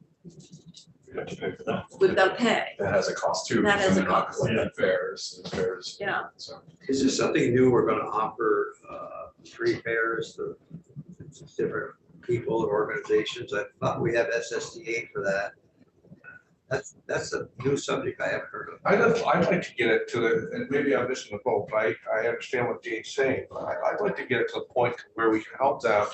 We have to pay for that. we've got to pay. That has a cost too. That has because a they're not cost. collecting fares, Yeah. so. Is this something new we're gonna offer, free fares to people or organizations? I thought we have SSDA for that. That's a new subject I haven't heard of. I'd like to get it to the, and maybe I'm missing the boat, but I understand what Jane's saying, but I'd like to get it to the point where we can help them,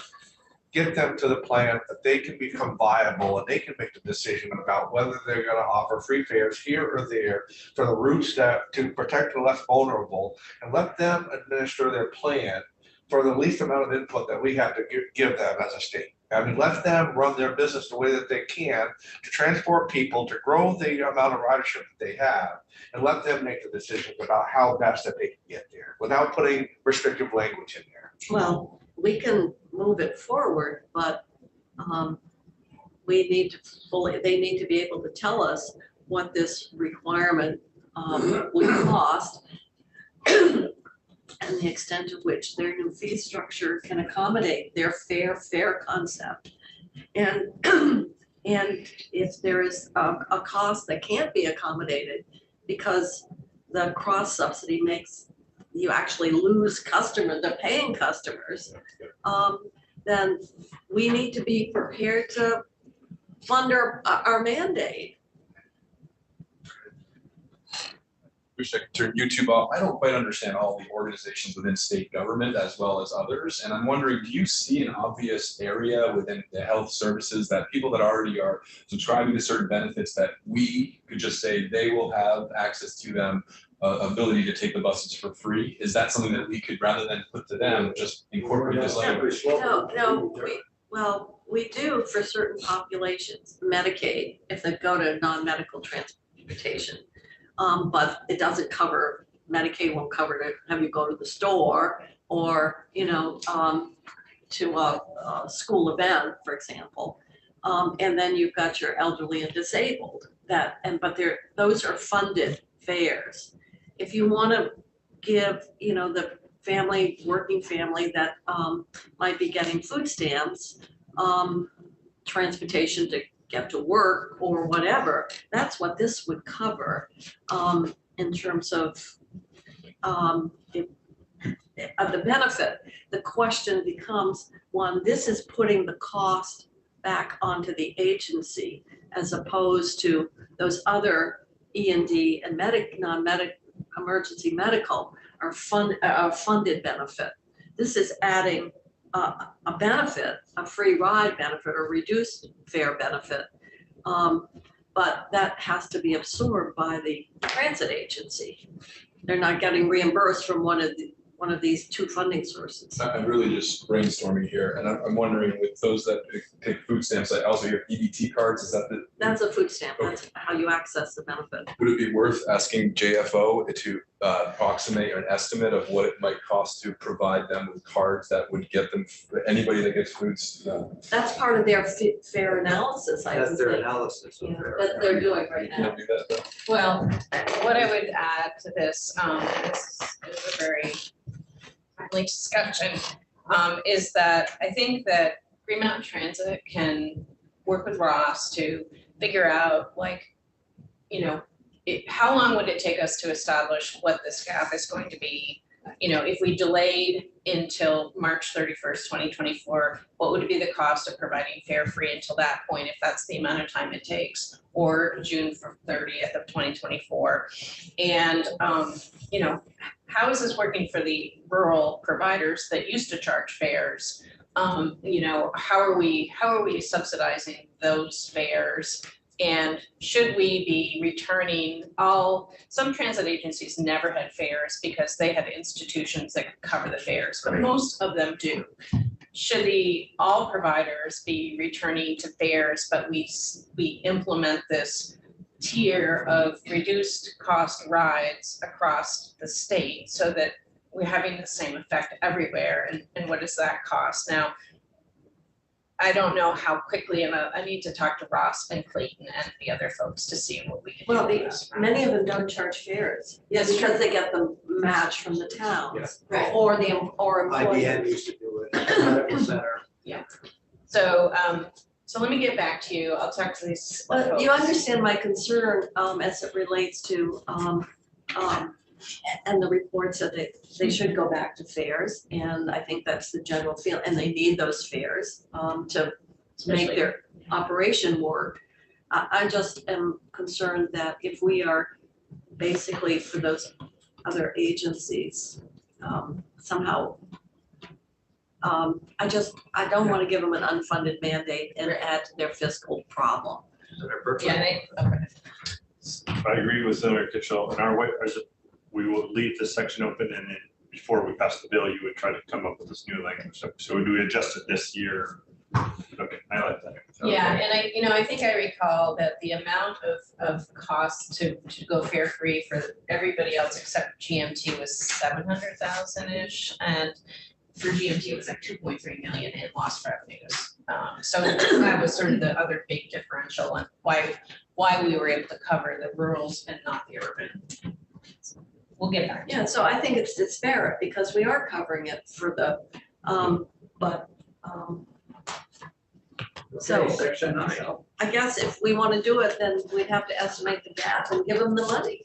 get them to the plan that they can become viable and they can make the decision about whether they're gonna offer free fares here or there for the routes that, to protect the less vulnerable, and let them administer their plan for the least amount of input that we have to give them as a state. I mean, let them run their business the way that they can to transport people, to grow the amount of ridership that they have, and let them make the decisions about how best that they can get there without putting restrictive language in there. Well, we can move it forward, but we need to they need to be able to tell us what this requirement would cost and the extent to which their new fee structure can accommodate their fair concept. And and if there is a cost that can't be accommodated because the cross subsidy makes you actually lose the paying customers, then we need to be prepared to fund our mandate. Wish I could turn YouTube off. I don't quite understand all the organizations within state government as well as others. And I'm wondering, do you see an obvious area within the health services that people that already are subscribing to certain benefits that we could just say they will have access to them, ability to take the buses for free? Is that something that we could, rather than put to them, just incorporate this language? No, we do for certain populations, Medicaid, if they go to non-medical transportation. but it doesn't cover, Medicaid won't cover to have you go to the store or, to a school event, for example. And then you've got your elderly and disabled but those are funded fares. If you want to give, the working family that might be getting food stamps, transportation to get to work or whatever, that's what this would cover in terms of the benefit. The question becomes, one, this is putting the cost back onto the agency as opposed to those other E&D and emergency medical are funded benefit. This is adding a benefit, a free ride benefit or reduced fare benefit. But that has to be absorbed by the transit agency. They're not getting reimbursed from one of these two funding sources. I'm really just brainstorming here, and I'm wondering with those that take food stamps, I also hear EBT cards, is that That's a food stamp, that's how you access the benefit. would it be worth asking JFO to approximate an estimate of what it might cost to provide them with cards that would get them, anybody that gets foods? That's part of their fare analysis, I That's would their think, analysis of their. that they're doing right Can now. I do that though? Well, what I would add to this, this is a very timely discussion, is that I think that Green Mountain Transit can work with Ross to figure out how long would it take us to establish what this gap is going to be? If we delayed until March 31st, 2024, what would be the cost of providing fare free until that point, if that's the amount of time it takes, or June 30th of 2024? And, how is this working for the rural providers that used to charge fares? How are we subsidizing those fares? And should we be returning some transit agencies never had fares because they had institutions that could cover the fares, but most of them do. Should all providers be returning to fares, but we implement this tier of reduced cost rides across the state so that we're having the same effect everywhere? And what does that cost? Now, I don't know how quickly, and I need to talk to Ross and Clayton and the other folks to see what we can do. Well, with this. many of them don't charge fares, because they get the match from the towns. Right. Or employers. IBM used to do it, medical center. So let me get back to you. I'll talk to these But you folks. understand my concern as it relates to, and the report said that they should go back to fares, and I think that's the general feel, and they need those fares to make their operation work. I just am concerned that if we are basically for those other agencies, somehow, I don't want to give them an unfunded mandate and add to their fiscal problem. Yeah, I agree with Senator Kitchell. In our way, we will leave this section open, and then before we pass the bill, you would try to come up with this new language. So do we adjust it this year? Okay, I like that. Yeah, and I think I recall that the amount of cost to go fare free for everybody else except GMT was 700,000-ish, and for GMT it was like 2.3 million in lost revenues. So that was sort of the other big differential and why we were able to cover the rurals and not the urban. We'll get back to Yeah, so I think it's disparate because we are covering it for the, so Section 9. I guess if we want to do it, then we'd have to estimate the gap and give them the money.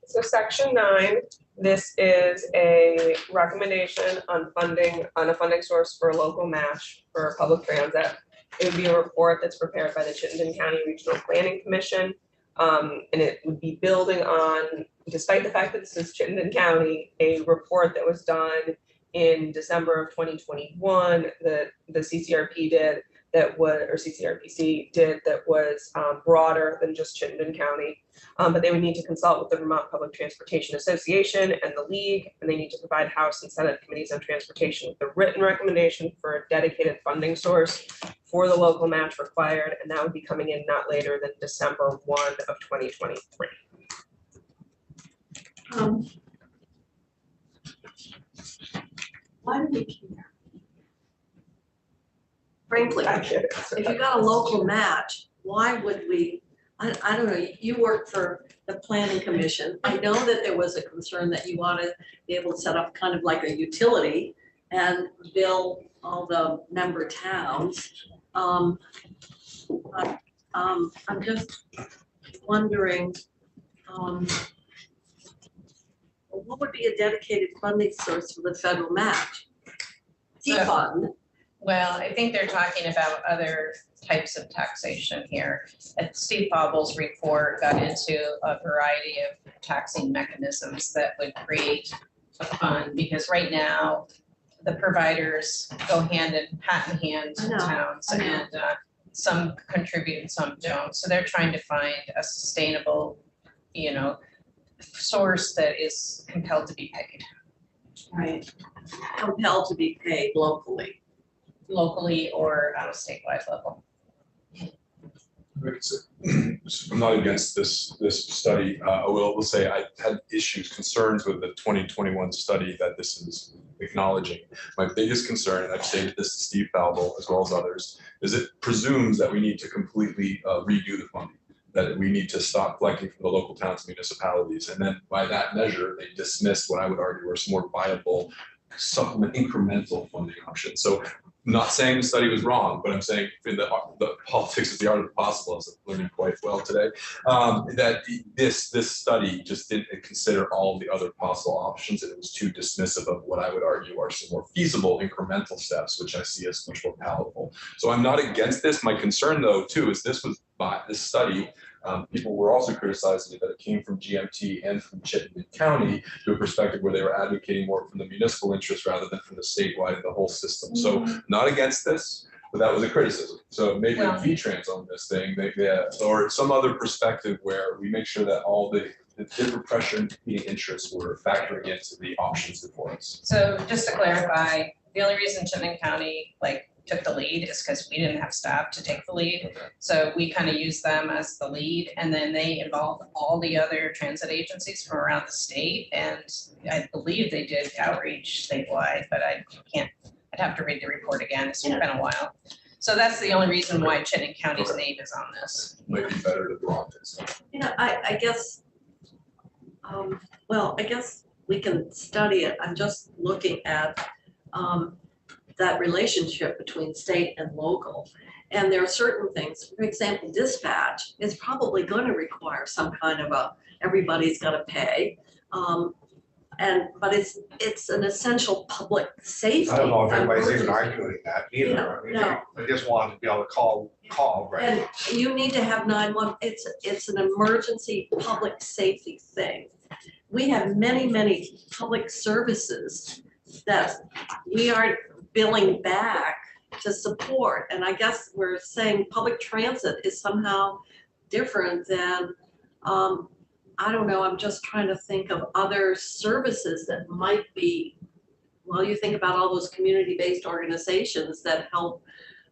So section 9, this is a recommendation on a funding source for a local match for public transit. It would be a report that's prepared by the Chittenden County Regional Planning Commission. And it would be building on, despite the fact that this is Chittenden County, a report that was done in December of 2021 that the CCRP did that was, or CCRPC did, that was broader than just Chittenden County. But they would need to consult with the Vermont Public Transportation Association and the League, and they need to provide House and Senate committees on transportation with a written recommendation for a dedicated funding source for the local match required, and that would be coming in not later than December 1 of 2023. Why do we care? Frankly, I can't answer if that you got a question. local match, why would we, I don't know, you work for the planning commission. I know that there was a concern that you want to be able to set up kind of like a utility and bill all the member towns. I'm just wondering, what would be a dedicated funding source for the federal match? Fund. Well, I think they're talking about other types of taxation here. Steve Bobbles' report got into a variety of taxing mechanisms that would create a fund, because right now, the providers go hand in hand to I know, towns, I know. and some contribute and some don't. So they're trying to find a sustainable, source that is compelled to be paid Right. Compelled to be paid locally. or on a statewide level. I'm not against this study. I will say I had concerns with the 2021 study that this is acknowledging. My biggest concern, and I've stated this to Steve Falvo as well as others, is it presumes that we need to completely redo the funding, that we need to stop collecting from the local towns and municipalities. And then by that measure, they dismissed what I would argue are some more viable supplement incremental funding options. So not saying the study was wrong, but I'm saying in the politics is the art of the possible, as I'm learning quite well today, that this study just didn't consider all of the other possible options, and it was too dismissive of what I would argue are some more feasible incremental steps, which I see as much more palatable. So I'm not against this. My concern, though, too, is this study. People were also criticizing it that it came from GMT and from Chittenden County to a perspective where they were advocating more from the municipal interest rather than from the statewide and the whole system. So not against this, but that was a criticism. So maybe Well- V-Trans on this thing, or some other perspective where we make sure that all the different pressure and competing interests were factoring into the options before us. So just to clarify, the only reason Chittenden County took the lead is because we didn't have staff to take the lead. So we kind of used them as the lead, and then they involved all the other transit agencies from around the state. And I believe they did outreach statewide, but I'd have to read the report again. It's been a while. So that's the only reason why Chittenden County's name is on this. Might be better to block this. I guess, I guess we can study it. I'm just looking at that relationship between state and local. And there are certain things, for example, dispatch is probably going to require some kind of everybody's got to pay. But it's an essential public safety. I don't know if anybody's even emergency. arguing that either. No, I mean, no. I just wanted to be able to call, right? And you need to have 911, it's an emergency public safety thing. We have many public services that we are billing back to support. And I guess we're saying public transit is somehow different than, I don't know, I'm just trying to think of other services that might be, well, you think about all those community-based organizations that help,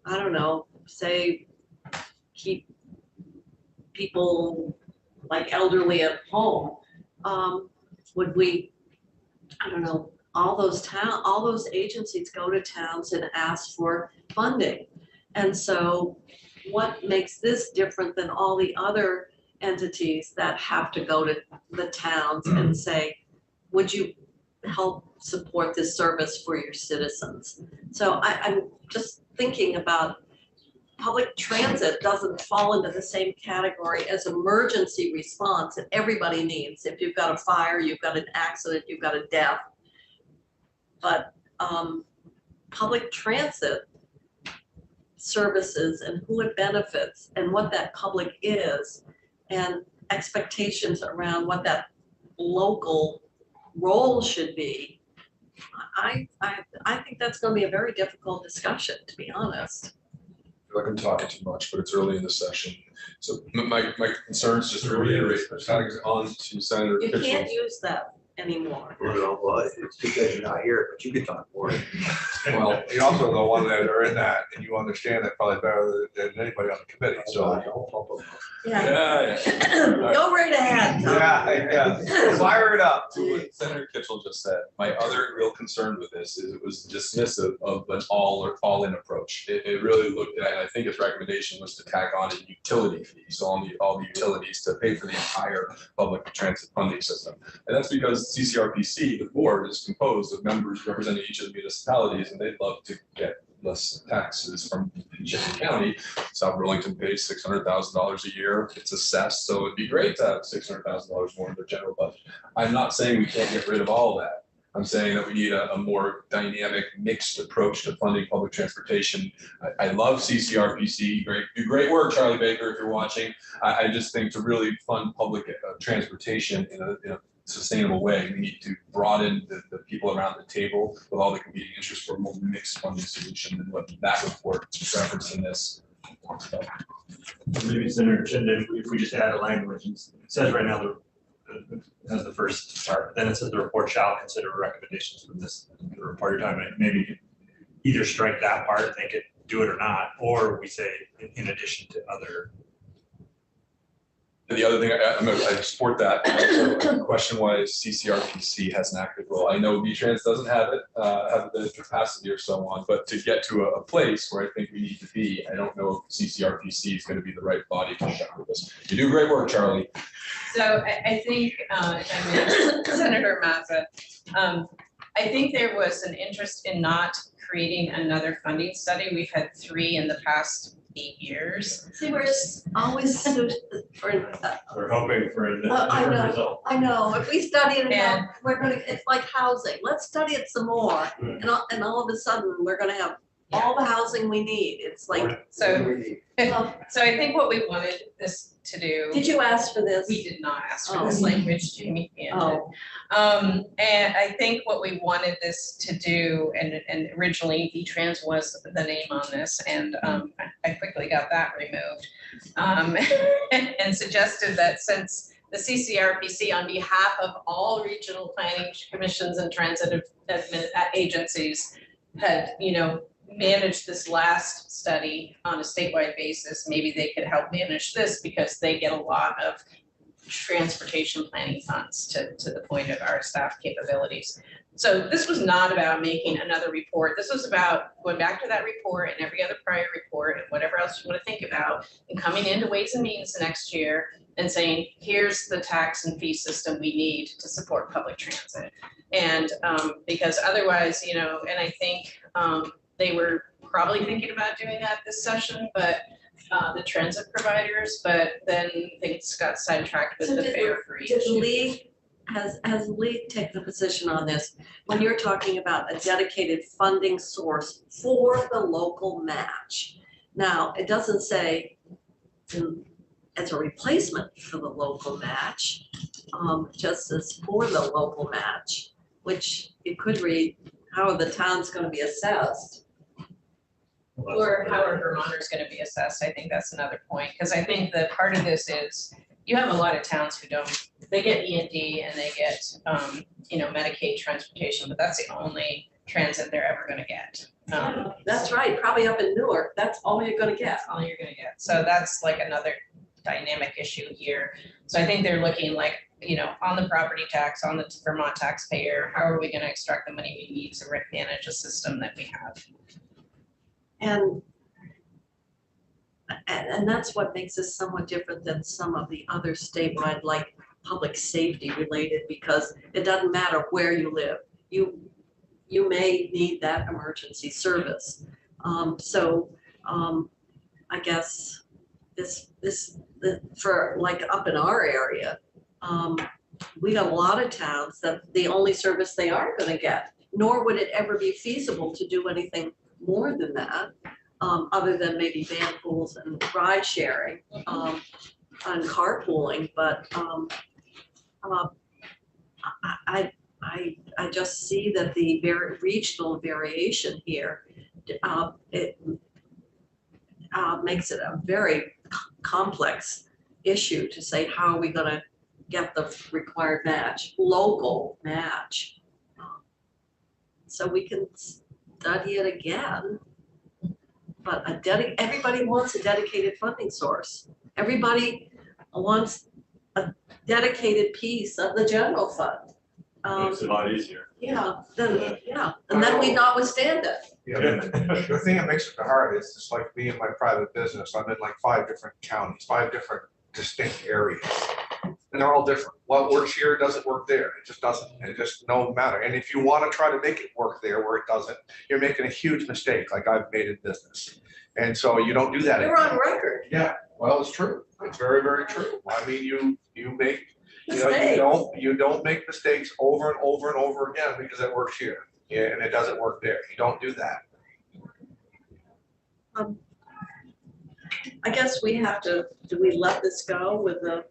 I don't know, say, keep people like elderly at home. Would we, I don't know, all those agencies go to towns and ask for funding. And so what makes this different than all the other entities that have to go to the towns and say, would you help support this service for your citizens? So I'm just thinking about public transit doesn't fall into the same category as emergency response that everybody needs. If you've got a fire, you've got an accident, you've got a death. But public transit services and who it benefits and what that public is and expectations around what that local role should be, I think that's going to be a very difficult discussion, to be honest. feel like I'm talking too much, but it's early in the session. So my concerns, just to reiterate, on to Senator You Kitchell. can't use that anymore. Well, it's because you're not here, but you can talk more. Well, you also the one that are in that, and you understand it probably better than anybody on the committee, so. Yeah. Yeah. Go right ahead, Tom. Yeah, fire it up. To what Senator Kitchell just said, my other real concern with this is it was dismissive of an all-in approach. It really looked at, and I think its recommendation was to tack on a utility fee, so all the utilities to pay for the entire public transit funding system. And that's because CCRPC, the board, is composed of members representing each of the municipalities, and they'd love to get less taxes from Chittenden County. South Burlington pays $600,000 a year. It's assessed, so it'd be great to have $600,000 more in their general budget. I'm not saying we can't get rid of all of that. I'm saying that we need a more dynamic, mixed approach to funding public transportation. I love CCRPC. Great work, Charlie Baker, if you're watching. I just think to really fund public transportation in a sustainable way, we need to broaden the people around the table with all the competing interests for a more mixed funding solution than what that report referenced in this talks about. Maybe Senator Chittenden, if we just add a language, it says right now as the first part, then it says the report shall consider recommendations from this report you're talking about. Maybe either strike that part, make it do it or not, or we say in addition to other. And the other thing, I support that. Also, question-wise, CCRPC has an active role. I know VTrans doesn't have it, have the capacity or so on, but to get to a place where I think we need to be, I don't know if CCRPC is going to be the right body to shepherd this. You do great work, Charlie. So I think, Senator Mazza, I think there was an interest in not creating another funding study. We've had 3 in the past 8 years. See, we're always so for, We're hoping for a I different know. result. I know, if we study it enough, And- we're gonna, it's like housing, let's study it some more. And all of a sudden, we're gonna have all the housing we need. It's like, So, oh, so I think what we wanted this to do. did you ask for this? We did not ask for Oh. this language, Jamie handed. Oh, And I think what we wanted this to do, and originally VTrans was the name on this, and I quickly got that removed. And suggested that since the CCRPC, on behalf of all regional planning commissions and transit agencies, had, managed this last study on a statewide basis, maybe they could help manage this because they get a lot of transportation planning funds to the point of our staff capabilities. So this was not about making another report. This was about going back to that report and every other prior report and whatever else you want to think about, and coming into Ways and Means next year and saying, here's the tax and fee system we need to support public transit. And because otherwise, and I think they were probably thinking about doing that this session, but the transit providers, but then things got sidetracked with So the did fare free. did the league, has the league taken a position on this? When you're talking about a dedicated funding source for the local match. Now, it doesn't say as a replacement for the local match, just as for the local match, which it could read, how are the towns gonna be assessed? Or how are Vermonters gonna be assessed? I think that's another point, because I think that part of this is, you have a lot of towns who don't, they get E&D and they get, Medicaid transportation, but that's the only transit they're ever gonna get. That's right, probably up in Newark, that's all you're gonna get. All you're gonna get. So that's like another dynamic issue here. So I think they're looking like, on the property tax, on the Vermont taxpayer, how are we gonna extract the money we need to manage a system that we have? And that's what makes this somewhat different than some of the other statewide, like public safety related, because it doesn't matter where you live. You may need that emergency service. I guess for like up in our area, we got a lot of towns that the only service they are gonna get, nor would it ever be feasible to do anything more than that, other than maybe van pools and ride sharing, and carpooling, but I just see that the very regional variation here, makes it a very complex issue to say, how are we gonna get the required match, local match? So we can study it again. But everybody wants a dedicated funding source. Everybody wants a dedicated piece of the general fund. Makes it a lot easier. Yeah, and then we notwithstand it. Yeah, the thing that makes it hard is it's like me and my private business. I'm in like 5 different counties, 5 different distinct areas. And they're all different. What works here doesn't work there. It just doesn't. It just no matter. And if you want to try to make it work there where it doesn't, you're making a huge mistake like I've made in business. And so you don't do that. You're on record. Yeah, well, it's true. It's very, very true. I mean, you make, you don't make mistakes over and over and over again because it works here. Yeah, and it doesn't work there. You don't do that. I guess we have to, do we let this go with the?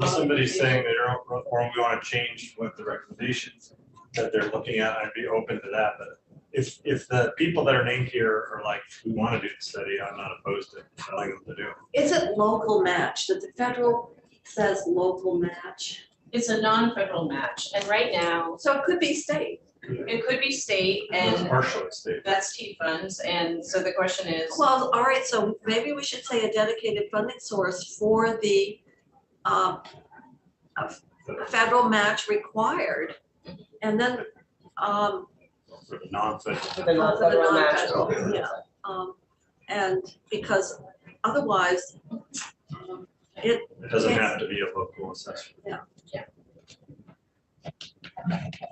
Unless somebody's saying they don't, or we want to change what the recommendations that they're looking at, I'd be open to that, but if the people that are named here are like, we want to do the study, I'm not opposed to telling them to do it. Is it local match? That the federal says local match? It's a non-federal match, and right now, So it could be state. it could be state It's and partially state. that's T funds, and so the question is, Well, all right, so maybe we should say a dedicated funding source for the federal match required. And then, For the non-federal. For the non-federal match. non-federal, yeah. And because otherwise, it, It doesn't have to be a local assessment.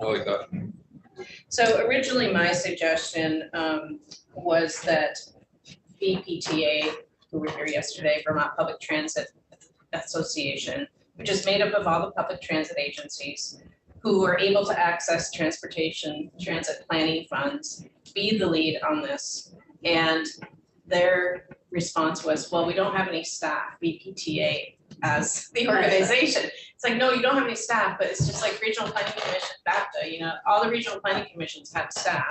I like that. so originally my suggestion was that VPTA, who were here yesterday, Vermont Public Transit Association, which is made up of all the public transit agencies who are able to access transit planning funds, be the lead on this. And their response was, well, we don't have any staff, VPTA as the organization. It's like, no, you don't have any staff, but it's just like Regional Planning Commission, BAPTA, all the regional planning commissions have staff.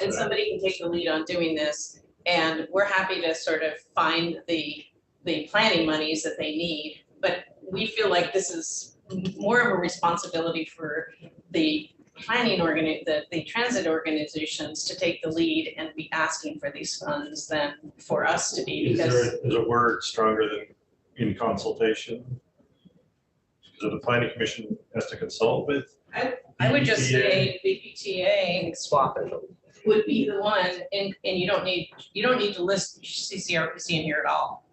And somebody can take the lead on doing this. And we're happy to sort of find the planning monies that they need. But we feel like this is more of a responsibility for the planning the transit organizations to take the lead and be asking for these funds than for us to be, because Is a word stronger than in consultation? So the planning commission has to consult with? I would just say VPTA Swap it. would be the one, and you don't need to list CCRPC in here at all.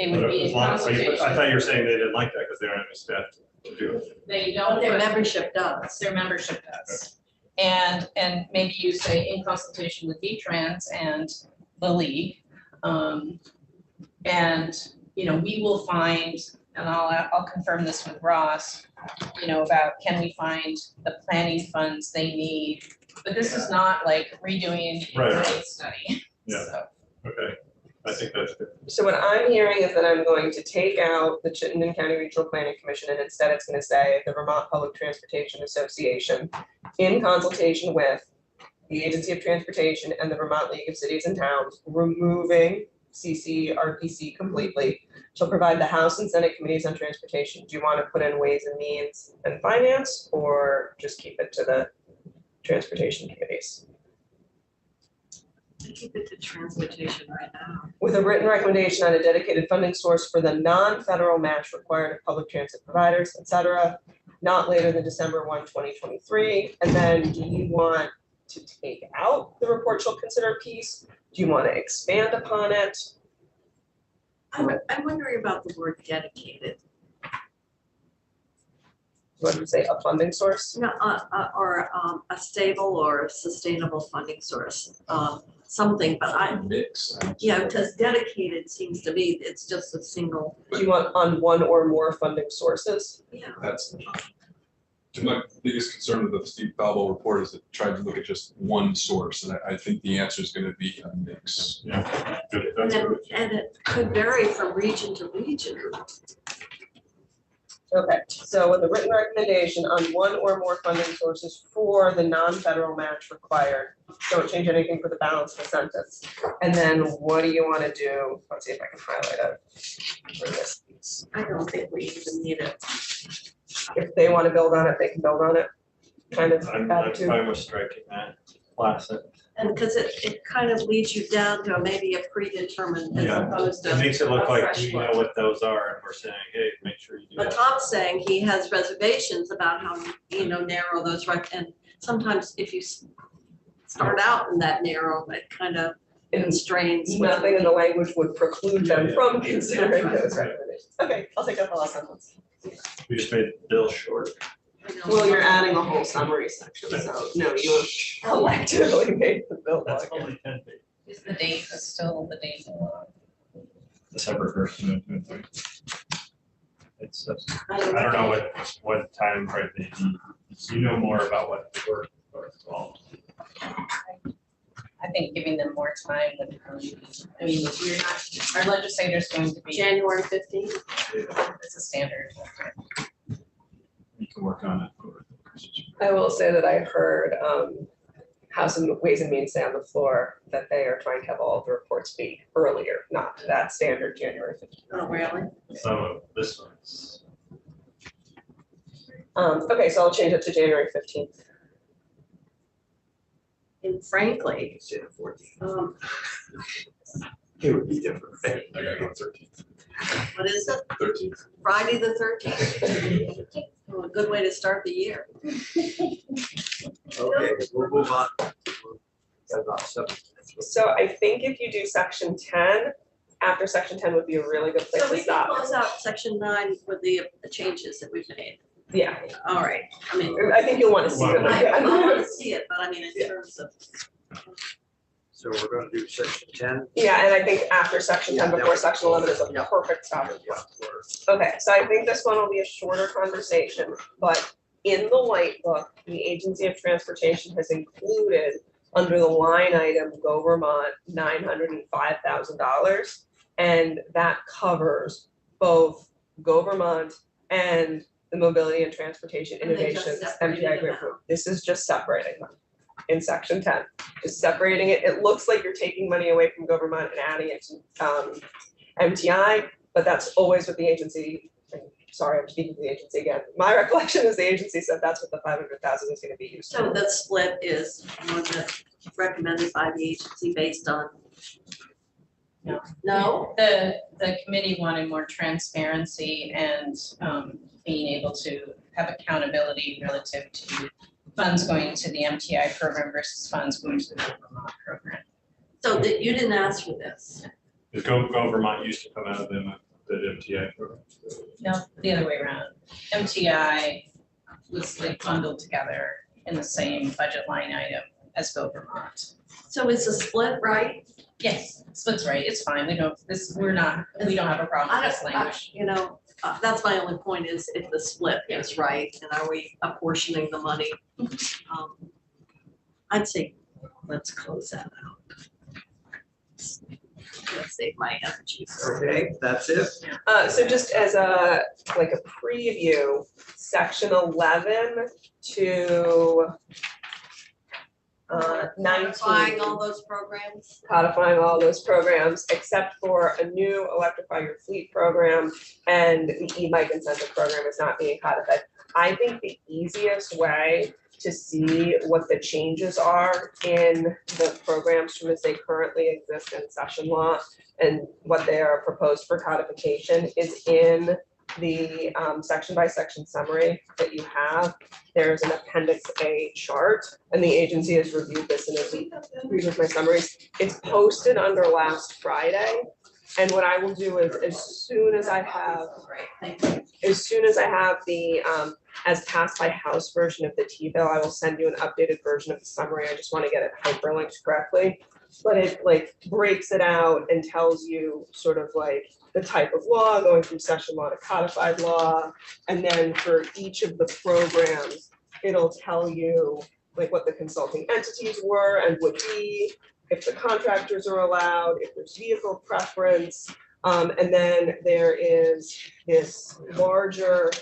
It would be in I consultation. thought you were saying they didn't like that because they don't have any staff to do it. They don't, their but membership does. their membership does. And maybe you say in consultation with VTrans and the league. We will find, and I'll confirm this with Ross, about can we find the planning funds they need? But this is not like redoing a Right. rate study. Yeah. So, Okay, I think that's good. So what I'm hearing is that I'm going to take out the Chittenden County Regional Planning Commission, and instead it's gonna say the Vermont Public Transportation Association in consultation with the Agency of Transportation and the Vermont League of Cities and Towns, removing CCRPC completely, shall provide the House and Senate Committees on Transportation. Do you want to put in Ways and Means and Finance, or just keep it to the Transportation Committees? Keep it to transportation right now. With a written recommendation on a dedicated funding source for the non-federal match required of public transit providers, et cetera, not later than December 1, 2023. And then do you want to take out the report shall consider piece? Do you want to expand upon it? I'm wondering about the word dedicated. What do you say, a funding source? No, or a stable or sustainable funding source, something, but Mix. because dedicated seems to me, it's just a single, Do you want on one or more funding sources? That's, to my biggest concern with the Steve Balbo report is that trying to look at just one source, and I think the answer is gonna be a mix. Yeah, good, and that's it, good. and it could vary from region to region. Okay, So with a written recommendation on one or more funding sources for the non-federal match required, don't change anything for the balance of the sentence. And then what do you want to do? Let's see if I can highlight it. For this piece. I don't think we even need it. If they want to build on it, they can build on it. Kind of I'm attitude. fine with striking that, classic. And because it kind of leads you down to maybe a predetermined as Yeah. opposed to. It makes it look a like fresh we look. know what those are and we're saying, hey, make sure you do But that. Tom's saying he has reservations about how, narrow those, and sometimes if you start out in that narrow, it kind of And constrains. what nothing in the language would preclude them Yeah. from considering those Right. recommendations. Okay, I'll take out the last sentence. We just made Bill short. you know, Well, you're adding a whole summary section, so no, you have collectively made the bill That's look. only 10 pages. Is the date still the date? December 1st. It's, I I don't know what time frame they need. You know more about what the work or involved. I think giving them more time would, I mean, you're not, our legislator's going to be, January 15th. it's a standard. You can work on it over the Christmas break. I will say that I heard House and Ways and Means say on the floor that they are trying to have all of the reports be earlier, not that standard January 15th. Oh, really? Some of this one's. Okay, so I'll change it to January 15th. And frankly, Say the 14th. it It would be different, right? I gotta go 13th. what is it? 13th. Friday the 13th? Oh, a good way to start the year. Okay, we'll move on. Got about 7 minutes. So I think if you do section 10, after section 10 would be a really good place So to we can stop. close out section 9 with the changes that we've made. Yeah, All right, I mean, I think you'll want to see them. I want to see it, but I mean, in terms of. So we're gonna do section 10. Yeah, and I think after section 10, before section 11 is a Yeah. perfect stopping point. Yeah, we're- Okay, so I think this one will be a shorter conversation, but in the white book, the Agency of Transportation has included under the line item Go Vermont, $905,000. And that covers both Go Vermont and the Mobility and Transportation And they just Innovations separated MPI them grant out. program. This is just separating them in section 10. Just separating it. It looks like you're taking money away from Go Vermont and adding it to MTI, but that's always what the agency, sorry, I'm speaking to the agency again. My recollection is the agency said that's what the 500,000 is gonna be used So for. the split is one that's recommended by the agency based on. No. No? The committee wanted more transparency and being able to have accountability relative to funds going to the MTI program versus funds going to the Vermont program. So that you didn't ask for this. Because Go Vermont used to come out of the MTA program. No, the other way around. MTI was like bundled together in the same budget line item as Go Vermont. So is the split right? Yes, split's right, it's fine, we don't have a problem I with this don't, language. that's my only point is if the split is right and are we apportioning the money? I'd say, let's close that out. Let's save my energy. Okay, that's it. So just as a, like a preview, section 11 to 19. Modifying all those programs. Codifying all those programs, except for a new electrify your fleet program and the e-bike incentive program is not being codified. I think the easiest way to see what the changes are in the programs from as they currently exist in session law and what they are proposed for codification is in the section by section summary that you have. There's an appendix A chart and the agency has reviewed this and has agreed with my summaries. It's posted under last Friday. And what I will do is as soon as I have Great, thank you. the as passed by House version of the T-bill, I will send you an updated version of the summary. I just want to get it hyperlinked correctly. But it like breaks it out and tells you sort of like the type of law going from session law to codified law. And then for each of the programs, it'll tell you like what the consulting entities were and would be, if the contractors are allowed, if there's vehicle preference. And then there is this larger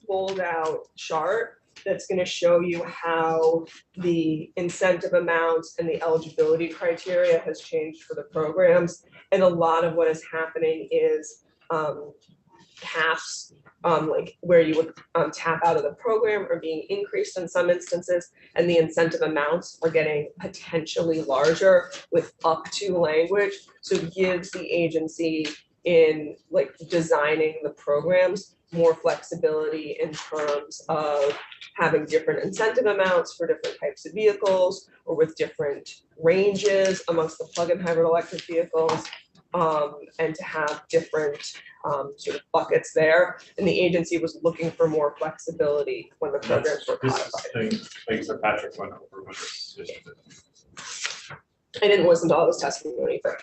pulled out chart that's gonna show you how the incentive amounts and the eligibility criteria has changed for the programs. And a lot of what is happening is caps, like where you would tap out of the program are being increased in some instances, and the incentive amounts are getting potentially larger with up to language. So it gives the agency in like designing the programs more flexibility in terms of having different incentive amounts for different types of vehicles or with different ranges amongst the plug-in hybrid electric vehicles, and to have different sort of buckets there. And the agency was looking for more flexibility when the programs were This codified. is things that Patrick went over with us. I didn't listen to all this testimony, but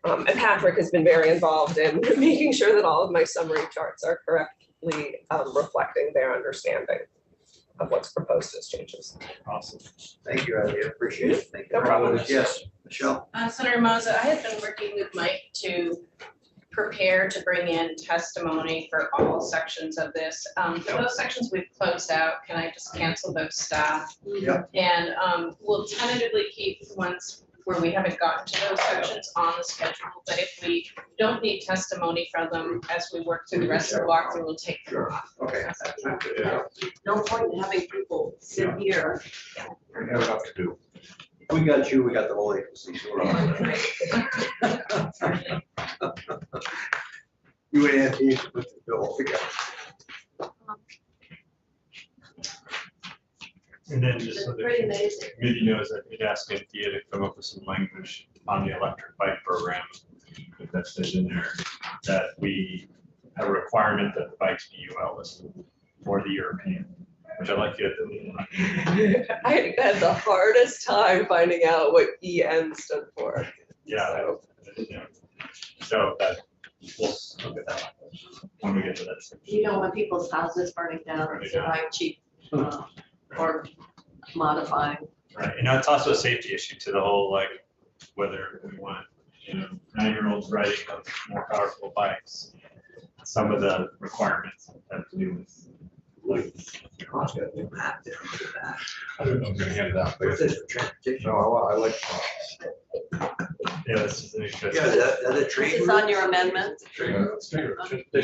and Patrick has been very involved in making sure that all of my summary charts are correctly reflecting their understanding of what's proposed as changes. Awesome. Thank you, Elliot, appreciate it. Thank you. No problem. Yes, Michelle? Senator Moza, I have been working with Mike to prepare to bring in testimony for all sections of this. For those sections we've closed out, can I just cancel those staff? Yep. And we'll tentatively keep the ones where we haven't gotten to those sections on the schedule, but if we don't need testimony from them as we work through the rest of the walkthrough, we'll take them Sure. off. Okay. Yeah. No point in having people sit here. We have enough to do. We got you, we got the whole agency, so we're all right. You and Andy put the bill together. And then just It's so the pretty amazing. committee knows that we'd asked Anthea to come up with some language on the electric bike program, if that stays in there, that we have a requirement that the bikes be UL listed for the European, which I like you at I had the hardest time finding out what EN stood for. yeah. So that, we'll look at that when we get to that. section. You don't want people's houses burning down, Burning so down. like cheap, or modifying. Right, and it's also a safety issue to the whole, like, whether we want, 9-year-olds riding on more powerful bikes. Some of the requirements have to do with, like, Cost got a new map there, look at that. I don't know if I'm gonna hand it out, but What's this for transportation? no, I like. yeah, this is an Yeah, interesting. that a train It's route? on your amendment. They